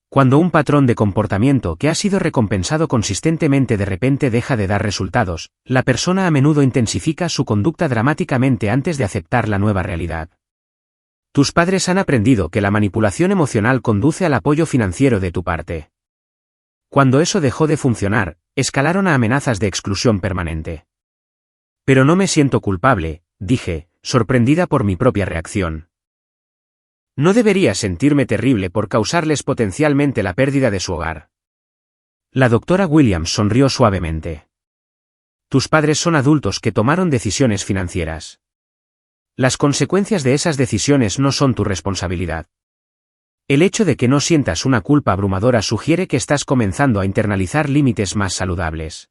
Cuando un patrón de comportamiento que ha sido recompensado consistentemente de repente deja de dar resultados, la persona a menudo intensifica su conducta dramáticamente antes de aceptar la nueva realidad. Tus padres han aprendido que la manipulación emocional conduce al apoyo financiero de tu parte. Cuando eso dejó de funcionar, escalaron a amenazas de exclusión permanente. Pero no me siento culpable, dije, sorprendida por mi propia reacción. No debería sentirme terrible por causarles potencialmente la pérdida de su hogar. La doctora Williams sonrió suavemente. Tus padres son adultos que tomaron decisiones financieras. Las consecuencias de esas decisiones no son tu responsabilidad. El hecho de que no sientas una culpa abrumadora sugiere que estás comenzando a internalizar límites más saludables.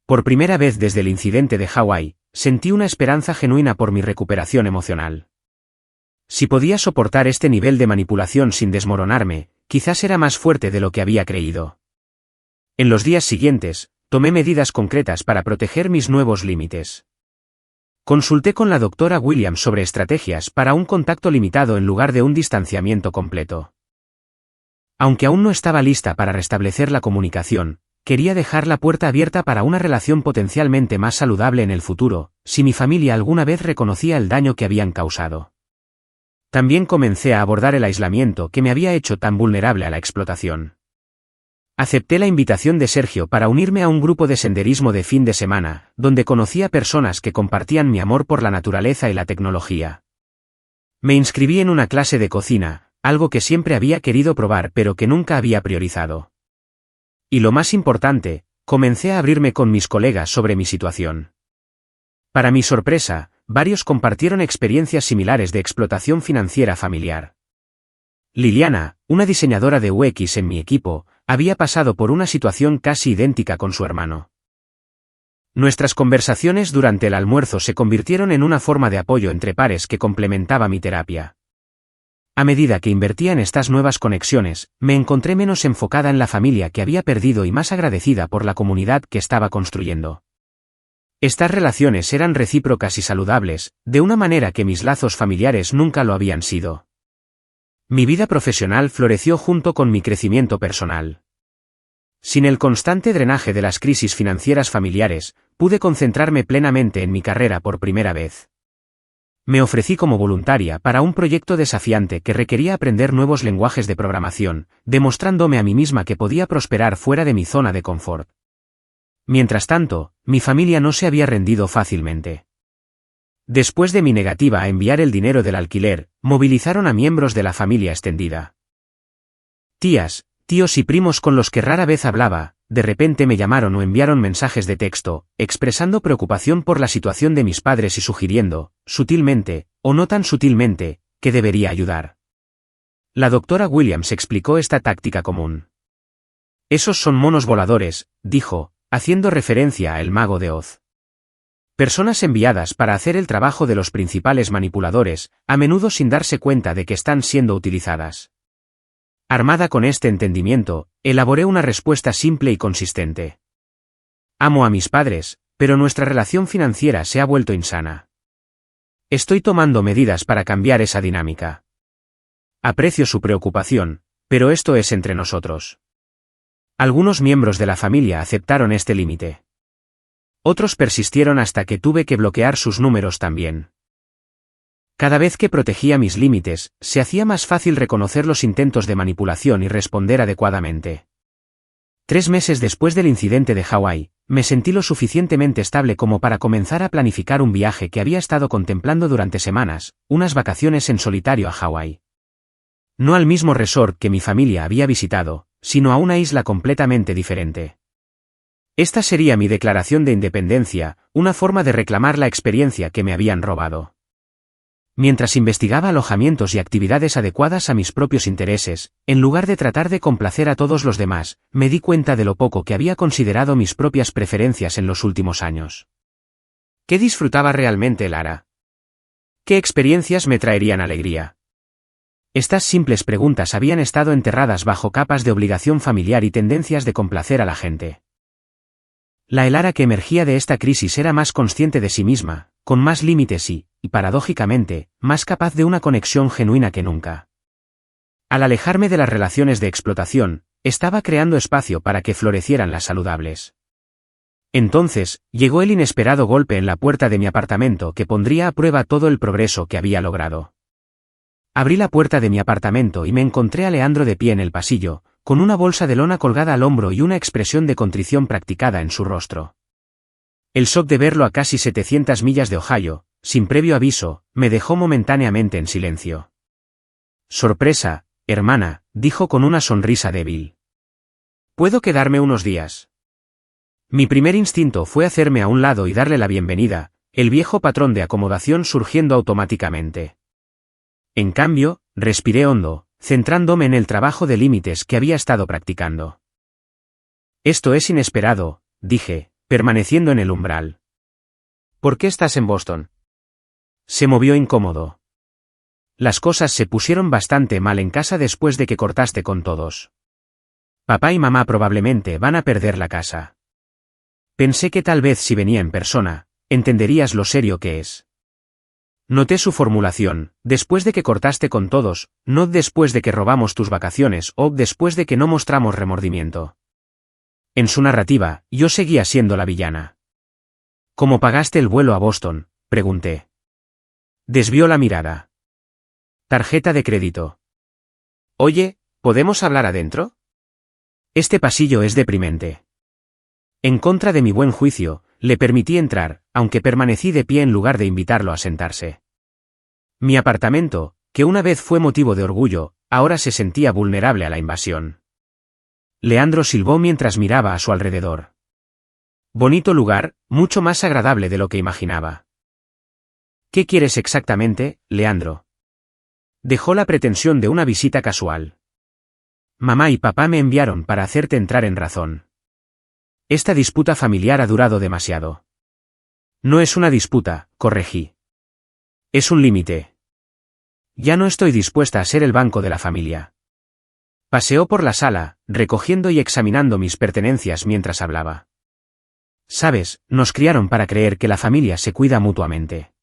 Por primera vez desde el incidente de Hawái, sentí una esperanza genuina por mi recuperación emocional. Si podía soportar este nivel de manipulación sin desmoronarme, quizás era más fuerte de lo que había creído. En los días siguientes, tomé medidas concretas para proteger mis nuevos límites. Consulté con la doctora Williams sobre estrategias para un contacto limitado en lugar de un distanciamiento completo. Aunque aún no estaba lista para restablecer la comunicación, quería dejar la puerta abierta para una relación potencialmente más saludable en el futuro, si mi familia alguna vez reconocía el daño que habían causado. También comencé a abordar el aislamiento que me había hecho tan vulnerable a la explotación. Acepté la invitación de Sergio para unirme a un grupo de senderismo de fin de semana, donde conocí a personas que compartían mi amor por la naturaleza y la tecnología. Me inscribí en una clase de cocina, algo que siempre había querido probar pero que nunca había priorizado. Y lo más importante, comencé a abrirme con mis colegas sobre mi situación. Para mi sorpresa, varios compartieron experiencias similares de explotación financiera familiar. Liliana, una diseñadora de UX en mi equipo, había pasado por una situación casi idéntica con su hermano. Nuestras conversaciones durante el almuerzo se convirtieron en una forma de apoyo entre pares que complementaba mi terapia. A medida que invertía en estas nuevas conexiones, me encontré menos enfocada en la familia que había perdido y más agradecida por la comunidad que estaba construyendo. Estas relaciones eran recíprocas y saludables, de una manera que mis lazos familiares nunca lo habían sido. Mi vida profesional floreció junto con mi crecimiento personal. Sin el constante drenaje de las crisis financieras familiares, pude concentrarme plenamente en mi carrera por primera vez. Me ofrecí como voluntaria para un proyecto desafiante que requería aprender nuevos lenguajes de programación, demostrándome a mí misma que podía prosperar fuera de mi zona de confort. Mientras tanto, mi familia no se había rendido fácilmente. Después de mi negativa a enviar el dinero del alquiler, movilizaron a miembros de la familia extendida. Tías, tíos y primos con los que rara vez hablaba, de repente me llamaron o enviaron mensajes de texto, expresando preocupación por la situación de mis padres y sugiriendo, sutilmente, o no tan sutilmente, que debería ayudar. La doctora Williams explicó esta táctica común. Esos son monos voladores, dijo, haciendo referencia a El Mago de Oz. Personas enviadas para hacer el trabajo de los principales manipuladores, a menudo sin darse cuenta de que están siendo utilizadas. Armada con este entendimiento, elaboré una respuesta simple y consistente. Amo a mis padres, pero nuestra relación financiera se ha vuelto insana. Estoy tomando medidas para cambiar esa dinámica. Aprecio su preocupación, pero esto es entre nosotros. Algunos miembros de la familia aceptaron este límite. Otros persistieron hasta que tuve que bloquear sus números también. Cada vez que protegía mis límites, se hacía más fácil reconocer los intentos de manipulación y responder adecuadamente. 3 meses después del incidente de Hawái, me sentí lo suficientemente estable como para comenzar a planificar un viaje que había estado contemplando durante semanas, unas vacaciones en solitario a Hawái. No al mismo resort que mi familia había visitado, sino a una isla completamente diferente. Esta sería mi declaración de independencia, una forma de reclamar la experiencia que me habían robado. Mientras investigaba alojamientos y actividades adecuadas a mis propios intereses, en lugar de tratar de complacer a todos los demás, me di cuenta de lo poco que había considerado mis propias preferencias en los últimos años. ¿Qué disfrutaba realmente Lara? ¿Qué experiencias me traerían alegría? Estas simples preguntas habían estado enterradas bajo capas de obligación familiar y tendencias de complacer a la gente. La Elara que emergía de esta crisis era más consciente de sí misma, con más límites y, paradójicamente, más capaz de una conexión genuina que nunca. Al alejarme de las relaciones de explotación, estaba creando espacio para que florecieran las saludables. Entonces, llegó el inesperado golpe en la puerta de mi apartamento que pondría a prueba todo el progreso que había logrado. Abrí la puerta de mi apartamento y me encontré a Leandro de pie en el pasillo, con una bolsa de lona colgada al hombro y una expresión de contrición practicada en su rostro. El shock de verlo a casi 700 millas de Ohio, sin previo aviso, me dejó momentáneamente en silencio. Sorpresa, hermana, dijo con una sonrisa débil. ¿Puedo quedarme unos días? Mi primer instinto fue hacerme a un lado y darle la bienvenida, el viejo patrón de acomodación surgiendo automáticamente. En cambio, respiré hondo, centrándome en el trabajo de límites que había estado practicando. Esto es inesperado, dije, permaneciendo en el umbral. ¿Por qué estás en Boston? Se movió incómodo. Las cosas se pusieron bastante mal en casa después de que cortaste con todos. Papá y mamá probablemente van a perder la casa. Pensé que tal vez si venía en persona, entenderías lo serio que es. Noté su formulación, después de que cortaste con todos, no después de que robamos tus vacaciones o después de que no mostramos remordimiento. En su narrativa, yo seguía siendo la villana. ¿Cómo pagaste el vuelo a Boston?, pregunté. Desvió la mirada. Tarjeta de crédito. Oye, ¿podemos hablar adentro? Este pasillo es deprimente. En contra de mi buen juicio, le permití entrar, aunque permanecí de pie en lugar de invitarlo a sentarse. Mi apartamento, que una vez fue motivo de orgullo, ahora se sentía vulnerable a la invasión. Leandro silbó mientras miraba a su alrededor. Bonito lugar, mucho más agradable de lo que imaginaba. ¿Qué quieres exactamente, Leandro? Dejó la pretensión de una visita casual. Mamá y papá me enviaron para hacerte entrar en razón. Esta disputa familiar ha durado demasiado. No es una disputa, corregí. Es un límite. Ya no estoy dispuesta a ser el banco de la familia. Paseó por la sala, recogiendo y examinando mis pertenencias mientras hablaba. Sabes, nos criaron para creer que la familia se cuida mutuamente.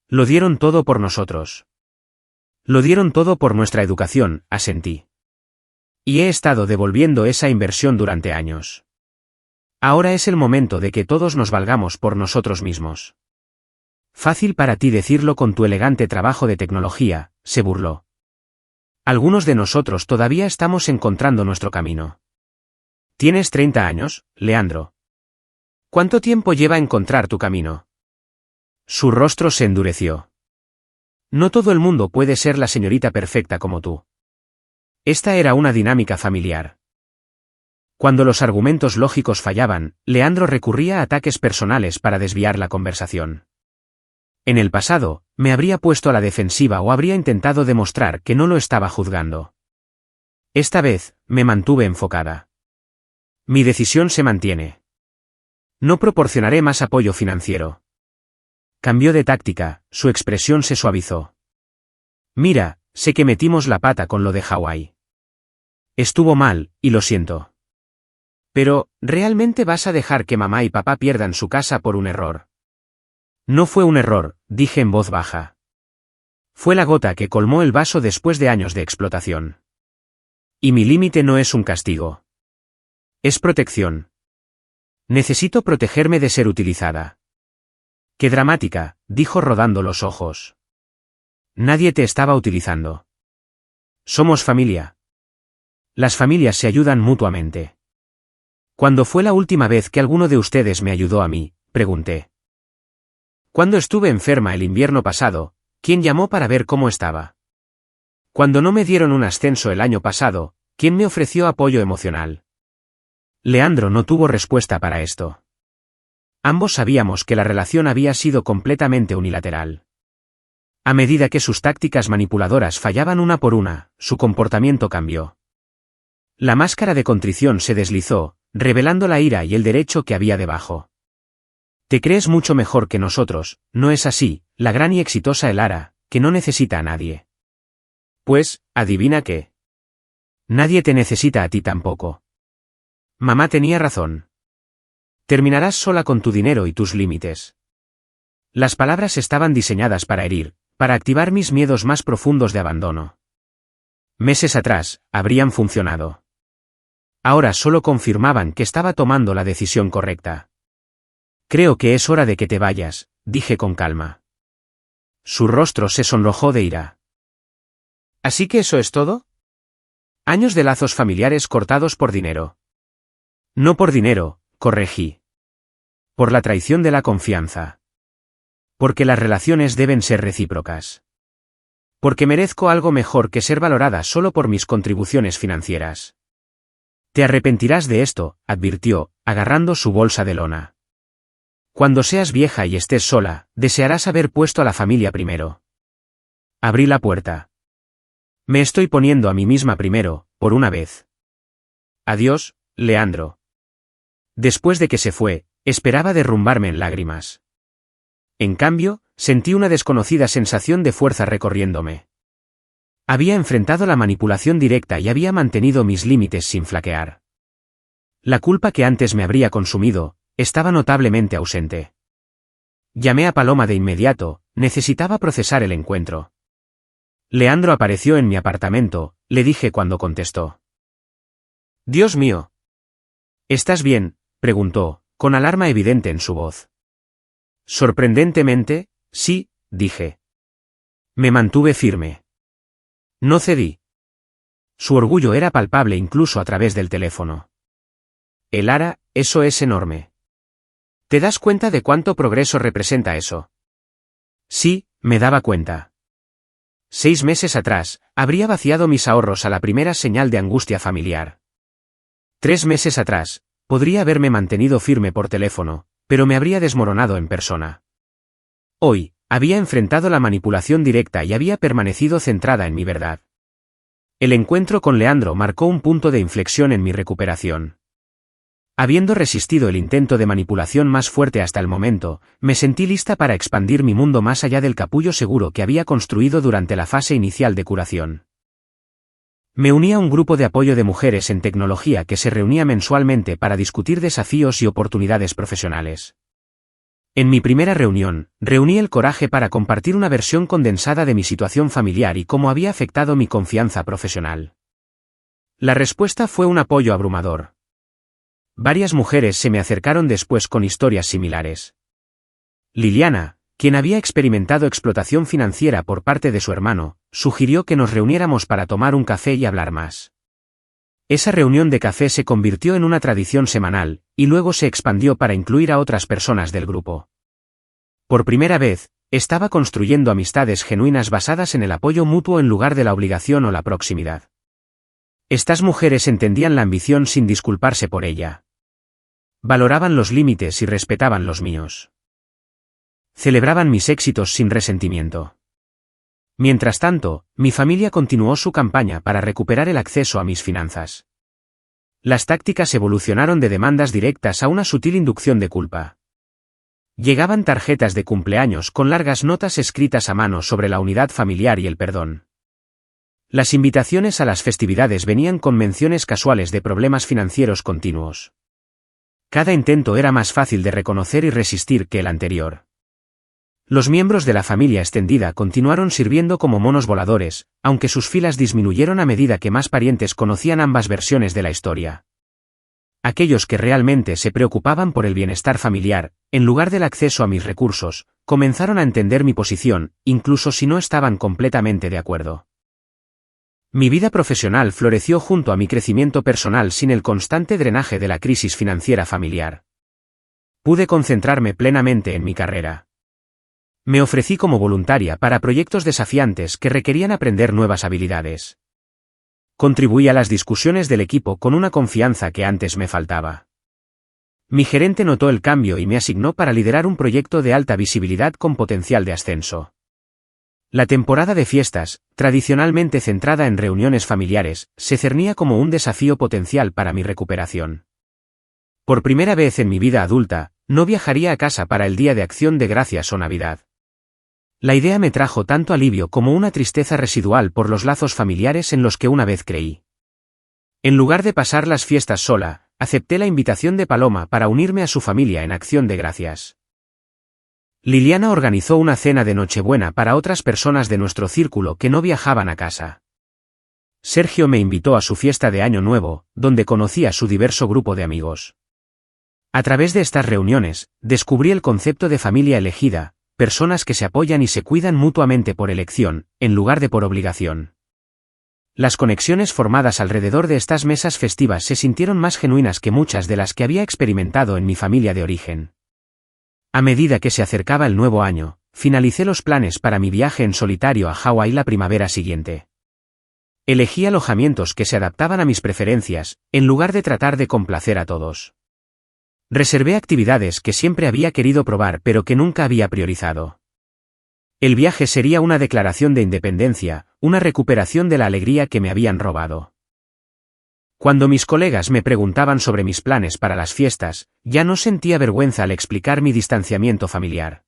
Lo dieron todo por nosotros. Lo dieron todo por nuestra educación, asentí. Y he estado devolviendo esa inversión durante años. Ahora es el momento de que todos nos valgamos por nosotros mismos. Fácil para ti decirlo con tu elegante trabajo de tecnología, se burló. Algunos de nosotros todavía estamos encontrando nuestro camino. Tienes 30 años, Leandro. ¿Cuánto tiempo lleva encontrar tu camino? Su rostro se endureció. No todo el mundo puede ser la señorita perfecta como tú. Esta era una dinámica familiar. Cuando los argumentos lógicos fallaban, Leandro recurría a ataques personales para desviar la conversación. En el pasado, me habría puesto a la defensiva o habría intentado demostrar que no lo estaba juzgando. Esta vez, me mantuve enfocada. Mi decisión se mantiene. No proporcionaré más apoyo financiero. Cambió de táctica, su expresión se suavizó. Mira, sé que metimos la pata con lo de Hawái. Estuvo mal, y lo siento. Pero, ¿realmente vas a dejar que mamá y papá pierdan su casa por un error? No fue un error, dije en voz baja. Fue la gota que colmó el vaso después de años de explotación. Y mi límite no es un castigo. Es protección. Necesito protegerme de ser utilizada. Qué dramática, dijo rodando los ojos. Nadie te estaba utilizando. Somos familia. Las familias se ayudan mutuamente. ¿Cuándo fue la última vez que alguno de ustedes me ayudó a mí?, pregunté. Cuando estuve enferma el invierno pasado, ¿quién llamó para ver cómo estaba? Cuando no me dieron un ascenso el año pasado, ¿quién me ofreció apoyo emocional? Leandro no tuvo respuesta para esto. Ambos sabíamos que la relación había sido completamente unilateral. A medida que sus tácticas manipuladoras fallaban una por una, su comportamiento cambió. La máscara de contrición se deslizó, revelando la ira y el derecho que había debajo. Te crees mucho mejor que nosotros, ¿no es así, la gran y exitosa Elara, que no necesita a nadie? Pues, adivina qué. Nadie te necesita a ti tampoco. Mamá tenía razón. Terminarás sola con tu dinero y tus límites. Las palabras estaban diseñadas para herir, para activar mis miedos más profundos de abandono. Meses atrás, habrían funcionado. Ahora solo confirmaban que estaba tomando la decisión correcta. Creo que es hora de que te vayas, dije con calma. Su rostro se sonrojó de ira. ¿Así que eso es todo? Años de lazos familiares cortados por dinero. No por dinero, corregí. Por la traición de la confianza. Porque las relaciones deben ser recíprocas. Porque merezco algo mejor que ser valorada solo por mis contribuciones financieras. Te arrepentirás de esto, advirtió, agarrando su bolsa de lona. Cuando seas vieja y estés sola, desearás haber puesto a la familia primero. Abrí la puerta. Me estoy poniendo a mí misma primero, por una vez. Adiós, Leandro. Después de que se fue, esperaba derrumbarme en lágrimas. En cambio, sentí una desconocida sensación de fuerza recorriéndome. Había enfrentado la manipulación directa y había mantenido mis límites sin flaquear. La culpa que antes me habría consumido, estaba notablemente ausente. Llamé a Paloma de inmediato, necesitaba procesar el encuentro. Leandro apareció en mi apartamento, le dije cuando contestó. Dios mío. ¿Estás bien?, preguntó, con alarma evidente en su voz. Sorprendentemente, sí, dije. Me mantuve firme. No cedí. Su orgullo era palpable incluso a través del teléfono. Lara, eso es enorme. ¿Te das cuenta de cuánto progreso representa eso? Sí, me daba cuenta. 6 meses atrás, habría vaciado mis ahorros a la primera señal de angustia familiar. 3 meses atrás, podría haberme mantenido firme por teléfono, pero me habría desmoronado en persona. Hoy, había enfrentado la manipulación directa y había permanecido centrada en mi verdad. El encuentro con Leandro marcó un punto de inflexión en mi recuperación. Habiendo resistido el intento de manipulación más fuerte hasta el momento, me sentí lista para expandir mi mundo más allá del capullo seguro que había construido durante la fase inicial de curación. Me uní a un grupo de apoyo de mujeres en tecnología que se reunía mensualmente para discutir desafíos y oportunidades profesionales. En mi primera reunión, reuní el coraje para compartir una versión condensada de mi situación familiar y cómo había afectado mi confianza profesional. La respuesta fue un apoyo abrumador. Varias mujeres se me acercaron después con historias similares. Liliana, quien había experimentado explotación financiera por parte de su hermano, sugirió que nos reuniéramos para tomar un café y hablar más. Esa reunión de café se convirtió en una tradición semanal, y luego se expandió para incluir a otras personas del grupo. Por primera vez, estaba construyendo amistades genuinas basadas en el apoyo mutuo en lugar de la obligación o la proximidad. Estas mujeres entendían la ambición sin disculparse por ella. Valoraban los límites y respetaban los míos. Celebraban mis éxitos sin resentimiento. Mientras tanto, mi familia continuó su campaña para recuperar el acceso a mis finanzas. Las tácticas evolucionaron de demandas directas a una sutil inducción de culpa. Llegaban tarjetas de cumpleaños con largas notas escritas a mano sobre la unidad familiar y el perdón. Las invitaciones a las festividades venían con menciones casuales de problemas financieros continuos. Cada intento era más fácil de reconocer y resistir que el anterior. Los miembros de la familia extendida continuaron sirviendo como monos voladores, aunque sus filas disminuyeron a medida que más parientes conocían ambas versiones de la historia. Aquellos que realmente se preocupaban por el bienestar familiar, en lugar del acceso a mis recursos, comenzaron a entender mi posición, incluso si no estaban completamente de acuerdo. Mi vida profesional floreció junto a mi crecimiento personal sin el constante drenaje de la crisis financiera familiar. Pude concentrarme plenamente en mi carrera. Me ofrecí como voluntaria para proyectos desafiantes que requerían aprender nuevas habilidades. Contribuí a las discusiones del equipo con una confianza que antes me faltaba. Mi gerente notó el cambio y me asignó para liderar un proyecto de alta visibilidad con potencial de ascenso. La temporada de fiestas, tradicionalmente centrada en reuniones familiares, se cernía como un desafío potencial para mi recuperación. Por primera vez en mi vida adulta, no viajaría a casa para el Día de Acción de Gracias o Navidad. La idea me trajo tanto alivio como una tristeza residual por los lazos familiares en los que una vez creí. En lugar de pasar las fiestas sola, acepté la invitación de Paloma para unirme a su familia en acción de gracias. Liliana organizó una cena de Nochebuena para otras personas de nuestro círculo que no viajaban a casa. Sergio me invitó a su fiesta de Año Nuevo, donde conocí a su diverso grupo de amigos. A través de estas reuniones, descubrí el concepto de familia elegida, personas que se apoyan y se cuidan mutuamente por elección, en lugar de por obligación. Las conexiones formadas alrededor de estas mesas festivas se sintieron más genuinas que muchas de las que había experimentado en mi familia de origen. A medida que se acercaba el nuevo año, finalicé los planes para mi viaje en solitario a Hawái la primavera siguiente. Elegí alojamientos que se adaptaban a mis preferencias, en lugar de tratar de complacer a todos. Reservé actividades que siempre había querido probar pero que nunca había priorizado. El viaje sería una declaración de independencia, una recuperación de la alegría que me habían robado. Cuando mis colegas me preguntaban sobre mis planes para las fiestas, ya no sentía vergüenza al explicar mi distanciamiento familiar.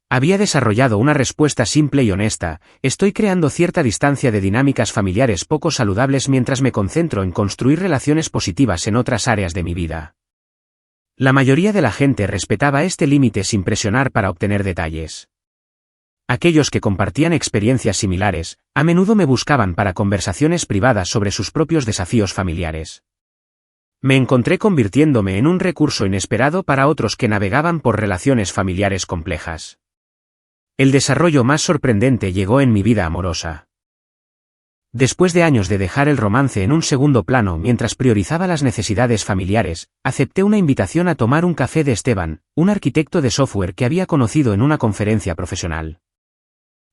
Había desarrollado una respuesta simple y honesta: estoy creando cierta distancia de dinámicas familiares poco saludables mientras me concentro en construir relaciones positivas en otras áreas de mi vida. La mayoría de la gente respetaba este límite sin presionar para obtener detalles. Aquellos que compartían experiencias similares, a menudo me buscaban para conversaciones privadas sobre sus propios desafíos familiares. Me encontré convirtiéndome en un recurso inesperado para otros que navegaban por relaciones familiares complejas. El desarrollo más sorprendente llegó en mi vida amorosa. Después de años de dejar el romance en un segundo plano mientras priorizaba las necesidades familiares, acepté una invitación a tomar un café de Esteban, un arquitecto de software que había conocido en una conferencia profesional.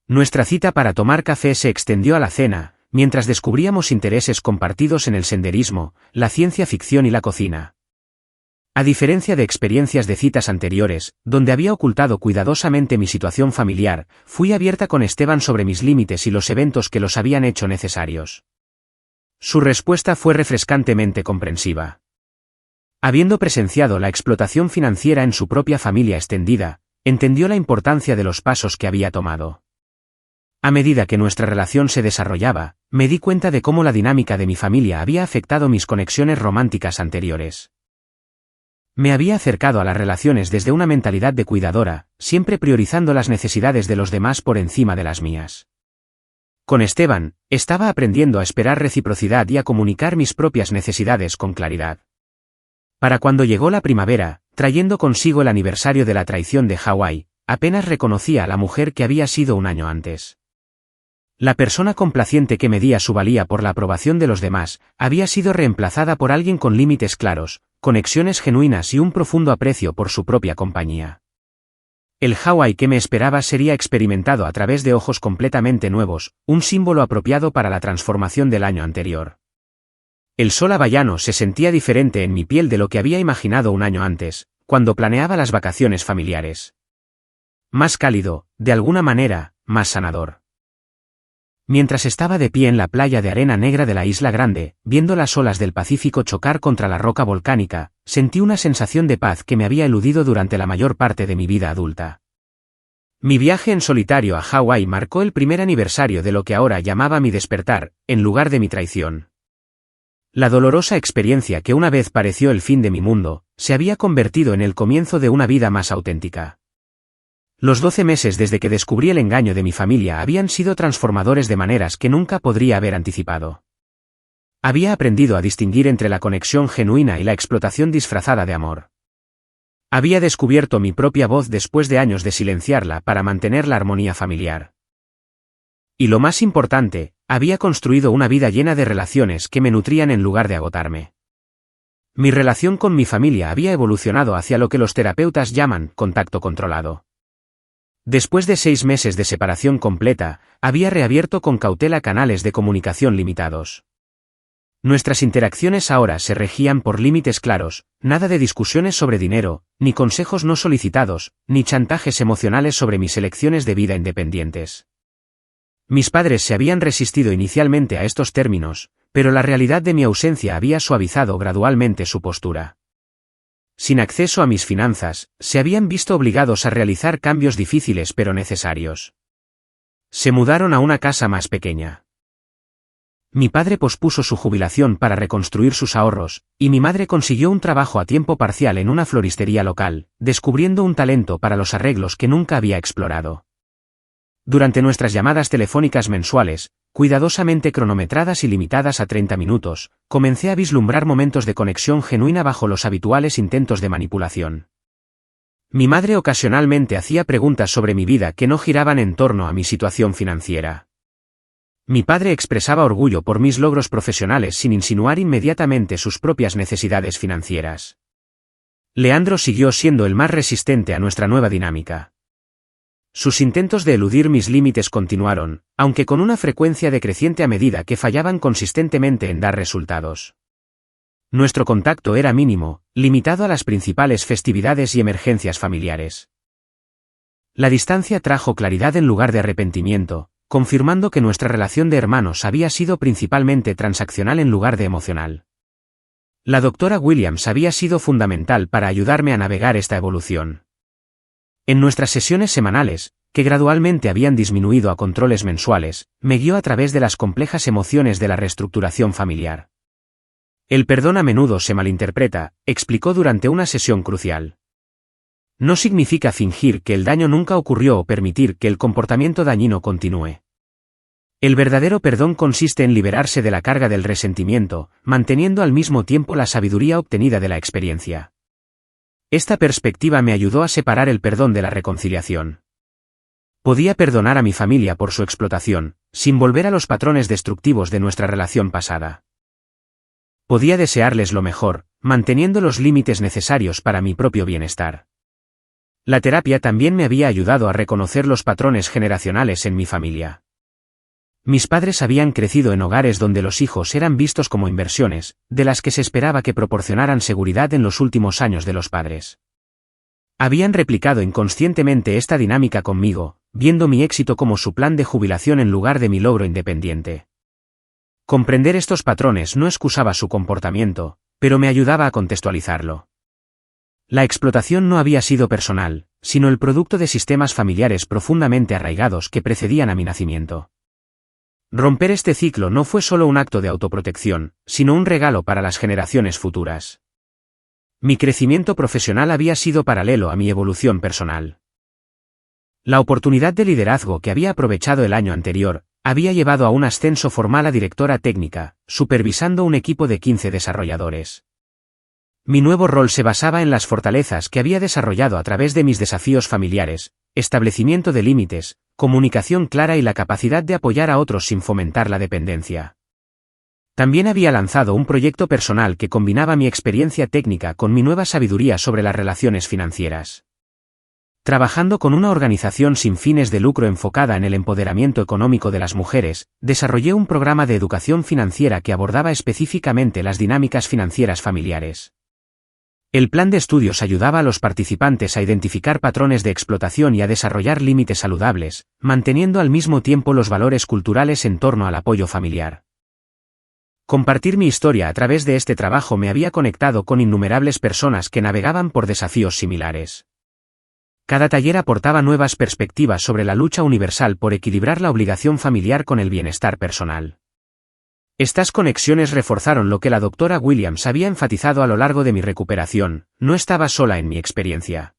Nuestra cita para tomar café se extendió a la cena, mientras descubríamos intereses compartidos en el senderismo, la ciencia ficción y la cocina. A diferencia de experiencias de citas anteriores, donde había ocultado cuidadosamente mi situación familiar, fui abierta con Esteban sobre mis límites y los eventos que los habían hecho necesarios. Su respuesta fue refrescantemente comprensiva. Habiendo presenciado la explotación financiera en su propia familia extendida, entendió la importancia de los pasos que había tomado. A medida que nuestra relación se desarrollaba, me di cuenta de cómo la dinámica de mi familia había afectado mis conexiones románticas anteriores. Me había acercado a las relaciones desde una mentalidad de cuidadora, siempre priorizando las necesidades de los demás por encima de las mías. Con Esteban, estaba aprendiendo a esperar reciprocidad y a comunicar mis propias necesidades con claridad. Para cuando llegó la primavera, trayendo consigo el aniversario de la traición de Hawái, apenas reconocía a la mujer que había sido un año antes. La persona complaciente que medía su valía por la aprobación de los demás, había sido reemplazada por alguien con límites claros, conexiones genuinas y un profundo aprecio por su propia compañía. El Hawái que me esperaba sería experimentado a través de ojos completamente nuevos, un símbolo apropiado para la transformación del año anterior. El sol hawaiano se sentía diferente en mi piel de lo que había imaginado un año antes, cuando planeaba las vacaciones familiares. Más cálido, de alguna manera, más sanador. Mientras estaba de pie en la playa de arena negra de la Isla Grande, viendo las olas del Pacífico chocar contra la roca volcánica, sentí una sensación de paz que me había eludido durante la mayor parte de mi vida adulta. Mi viaje en solitario a Hawái marcó el primer aniversario de lo que ahora llamaba mi despertar, en lugar de mi traición. La dolorosa experiencia que una vez pareció el fin de mi mundo, se había convertido en el comienzo de una vida más auténtica. Los 12 meses desde que descubrí el engaño de mi familia habían sido transformadores de maneras que nunca podría haber anticipado. Había aprendido a distinguir entre la conexión genuina y la explotación disfrazada de amor. Había descubierto mi propia voz después de años de silenciarla para mantener la armonía familiar. Y lo más importante, había construido una vida llena de relaciones que me nutrían en lugar de agotarme. Mi relación con mi familia había evolucionado hacia lo que los terapeutas llaman contacto controlado. Después de 6 meses de separación completa, había reabierto con cautela canales de comunicación limitados. Nuestras interacciones ahora se regían por límites claros, nada de discusiones sobre dinero, ni consejos no solicitados, ni chantajes emocionales sobre mis elecciones de vida independientes. Mis padres se habían resistido inicialmente a estos términos, pero la realidad de mi ausencia había suavizado gradualmente su postura. Sin acceso a mis finanzas, se habían visto obligados a realizar cambios difíciles pero necesarios. Se mudaron a una casa más pequeña. Mi padre pospuso su jubilación para reconstruir sus ahorros, y mi madre consiguió un trabajo a tiempo parcial en una floristería local, descubriendo un talento para los arreglos que nunca había explorado. Durante nuestras llamadas telefónicas mensuales, cuidadosamente cronometradas y limitadas a 30 minutos, comencé a vislumbrar momentos de conexión genuina bajo los habituales intentos de manipulación. Mi madre ocasionalmente hacía preguntas sobre mi vida que no giraban en torno a mi situación financiera. Mi padre expresaba orgullo por mis logros profesionales sin insinuar inmediatamente sus propias necesidades financieras. Leandro siguió siendo el más resistente a nuestra nueva dinámica. Sus intentos de eludir mis límites continuaron, aunque con una frecuencia decreciente a medida que fallaban consistentemente en dar resultados. Nuestro contacto era mínimo, limitado a las principales festividades y emergencias familiares. La distancia trajo claridad en lugar de arrepentimiento, confirmando que nuestra relación de hermanos había sido principalmente transaccional en lugar de emocional. La doctora Williams había sido fundamental para ayudarme a navegar esta evolución. En nuestras sesiones semanales, que gradualmente habían disminuido a controles mensuales, me guió a través de las complejas emociones de la reestructuración familiar. El perdón a menudo se malinterpreta, explicó durante una sesión crucial. No significa fingir que el daño nunca ocurrió o permitir que el comportamiento dañino continúe. El verdadero perdón consiste en liberarse de la carga del resentimiento, manteniendo al mismo tiempo la sabiduría obtenida de la experiencia. Esta perspectiva me ayudó a separar el perdón de la reconciliación. Podía perdonar a mi familia por su explotación, sin volver a los patrones destructivos de nuestra relación pasada. Podía desearles lo mejor, manteniendo los límites necesarios para mi propio bienestar. La terapia también me había ayudado a reconocer los patrones generacionales en mi familia. Mis padres habían crecido en hogares donde los hijos eran vistos como inversiones, de las que se esperaba que proporcionaran seguridad en los últimos años de los padres. Habían replicado inconscientemente esta dinámica conmigo, viendo mi éxito como su plan de jubilación en lugar de mi logro independiente. Comprender estos patrones no excusaba su comportamiento, pero me ayudaba a contextualizarlo. La explotación no había sido personal, sino el producto de sistemas familiares profundamente arraigados que precedían a mi nacimiento. Romper este ciclo no fue solo un acto de autoprotección, sino un regalo para las generaciones futuras. Mi crecimiento profesional había sido paralelo a mi evolución personal. La oportunidad de liderazgo que había aprovechado el año anterior, había llevado a un ascenso formal a directora técnica, supervisando un equipo de 15 desarrolladores. Mi nuevo rol se basaba en las fortalezas que había desarrollado a través de mis desafíos familiares, establecimiento de límites, comunicación clara y la capacidad de apoyar a otros sin fomentar la dependencia. También había lanzado un proyecto personal que combinaba mi experiencia técnica con mi nueva sabiduría sobre las relaciones financieras. Trabajando con una organización sin fines de lucro enfocada en el empoderamiento económico de las mujeres, desarrollé un programa de educación financiera que abordaba específicamente las dinámicas financieras familiares. El plan de estudios ayudaba a los participantes a identificar patrones de explotación y a desarrollar límites saludables, manteniendo al mismo tiempo los valores culturales en torno al apoyo familiar. Compartir mi historia a través de este trabajo me había conectado con innumerables personas que navegaban por desafíos similares. Cada taller aportaba nuevas perspectivas sobre la lucha universal por equilibrar la obligación familiar con el bienestar personal. Estas conexiones reforzaron lo que la doctora Williams había enfatizado a lo largo de mi recuperación: no estaba sola en mi experiencia.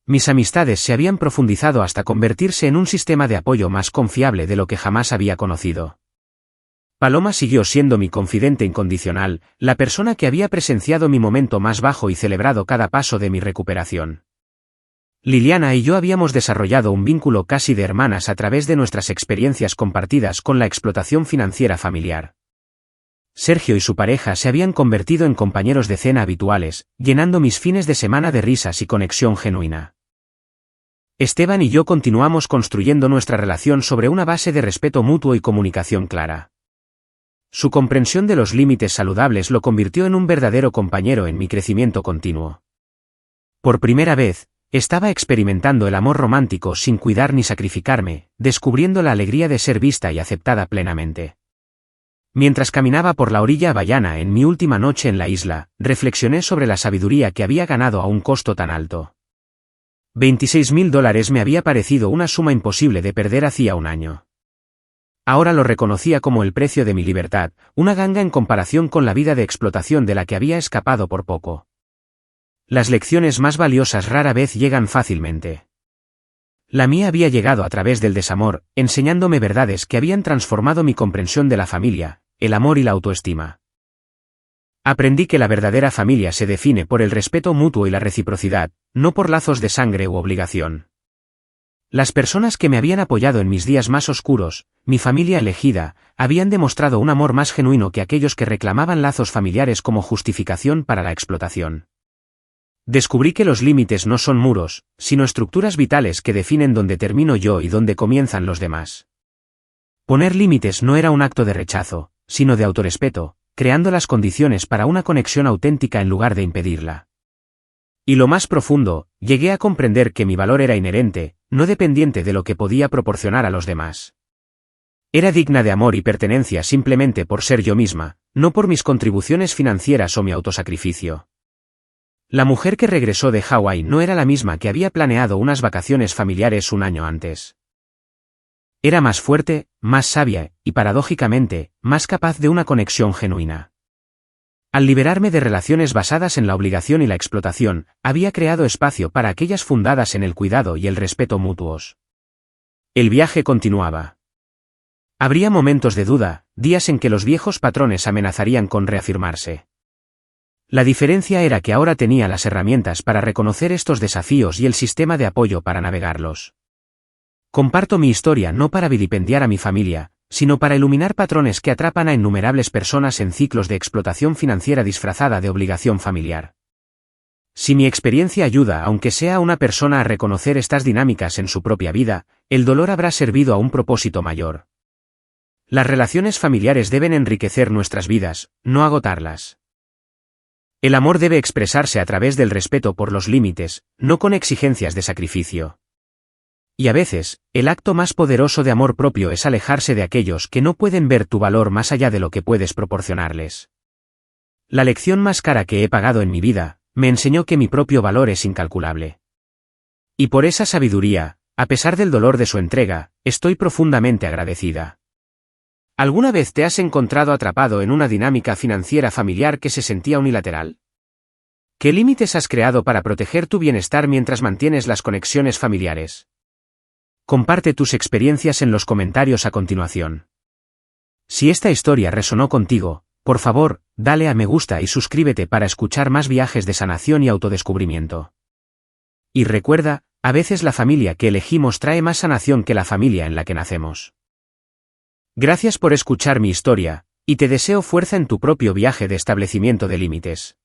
Mis amistades se habían profundizado hasta convertirse en un sistema de apoyo más confiable de lo que jamás había conocido. Paloma siguió siendo mi confidente incondicional, la persona que había presenciado mi momento más bajo y celebrado cada paso de mi recuperación. Liliana y yo habíamos desarrollado un vínculo casi de hermanas a través de nuestras experiencias compartidas con la explotación financiera familiar. Sergio y su pareja se habían convertido en compañeros de cena habituales, llenando mis fines de semana de risas y conexión genuina. Esteban y yo continuamos construyendo nuestra relación sobre una base de respeto mutuo y comunicación clara. Su comprensión de los límites saludables lo convirtió en un verdadero compañero en mi crecimiento continuo. Por primera vez, estaba experimentando el amor romántico sin cuidar ni sacrificarme, descubriendo la alegría de ser vista y aceptada plenamente. Mientras caminaba por la orilla hawaiana en mi última noche en la isla, reflexioné sobre la sabiduría que había ganado a un costo tan alto. $26,000 me había parecido una suma imposible de perder hacía un año. Ahora lo reconocía como el precio de mi libertad, una ganga en comparación con la vida de explotación de la que había escapado por poco. Las lecciones más valiosas rara vez llegan fácilmente. La mía había llegado a través del desamor, enseñándome verdades que habían transformado mi comprensión de la familia, el amor y la autoestima. Aprendí que la verdadera familia se define por el respeto mutuo y la reciprocidad, no por lazos de sangre u obligación. Las personas que me habían apoyado en mis días más oscuros, mi familia elegida, habían demostrado un amor más genuino que aquellos que reclamaban lazos familiares como justificación para la explotación. Descubrí que los límites no son muros, sino estructuras vitales que definen dónde termino yo y dónde comienzan los demás. Poner límites no era un acto de rechazo, sino de autorrespeto, creando las condiciones para una conexión auténtica en lugar de impedirla. Y lo más profundo, llegué a comprender que mi valor era inherente, no dependiente de lo que podía proporcionar a los demás. Era digna de amor y pertenencia simplemente por ser yo misma, no por mis contribuciones financieras o mi autosacrificio. La mujer que regresó de Hawái no era la misma que había planeado unas vacaciones familiares un año antes. Era más fuerte, más sabia, y paradójicamente, más capaz de una conexión genuina. Al liberarme de relaciones basadas en la obligación y la explotación, había creado espacio para aquellas fundadas en el cuidado y el respeto mutuos. El viaje continuaba. Habría momentos de duda, días en que los viejos patrones amenazarían con reafirmarse. La diferencia era que ahora tenía las herramientas para reconocer estos desafíos y el sistema de apoyo para navegarlos. Comparto mi historia no para vilipendiar a mi familia, sino para iluminar patrones que atrapan a innumerables personas en ciclos de explotación financiera disfrazada de obligación familiar. Si mi experiencia ayuda aunque sea a una persona a reconocer estas dinámicas en su propia vida, el dolor habrá servido a un propósito mayor. Las relaciones familiares deben enriquecer nuestras vidas, no agotarlas. El amor debe expresarse a través del respeto por los límites, no con exigencias de sacrificio. Y a veces, el acto más poderoso de amor propio es alejarse de aquellos que no pueden ver tu valor más allá de lo que puedes proporcionarles. La lección más cara que he pagado en mi vida, me enseñó que mi propio valor es incalculable. Y por esa sabiduría, a pesar del dolor de su entrega, estoy profundamente agradecida. ¿Alguna vez te has encontrado atrapado en una dinámica financiera familiar que se sentía unilateral? ¿Qué límites has creado para proteger tu bienestar mientras mantienes las conexiones familiares? Comparte tus experiencias en los comentarios a continuación. Si esta historia resonó contigo, por favor, dale a me gusta y suscríbete para escuchar más viajes de sanación y autodescubrimiento. Y recuerda, a veces la familia que elegimos trae más sanación que la familia en la que nacemos. Gracias por escuchar mi historia, y te deseo fuerza en tu propio viaje de establecimiento de límites.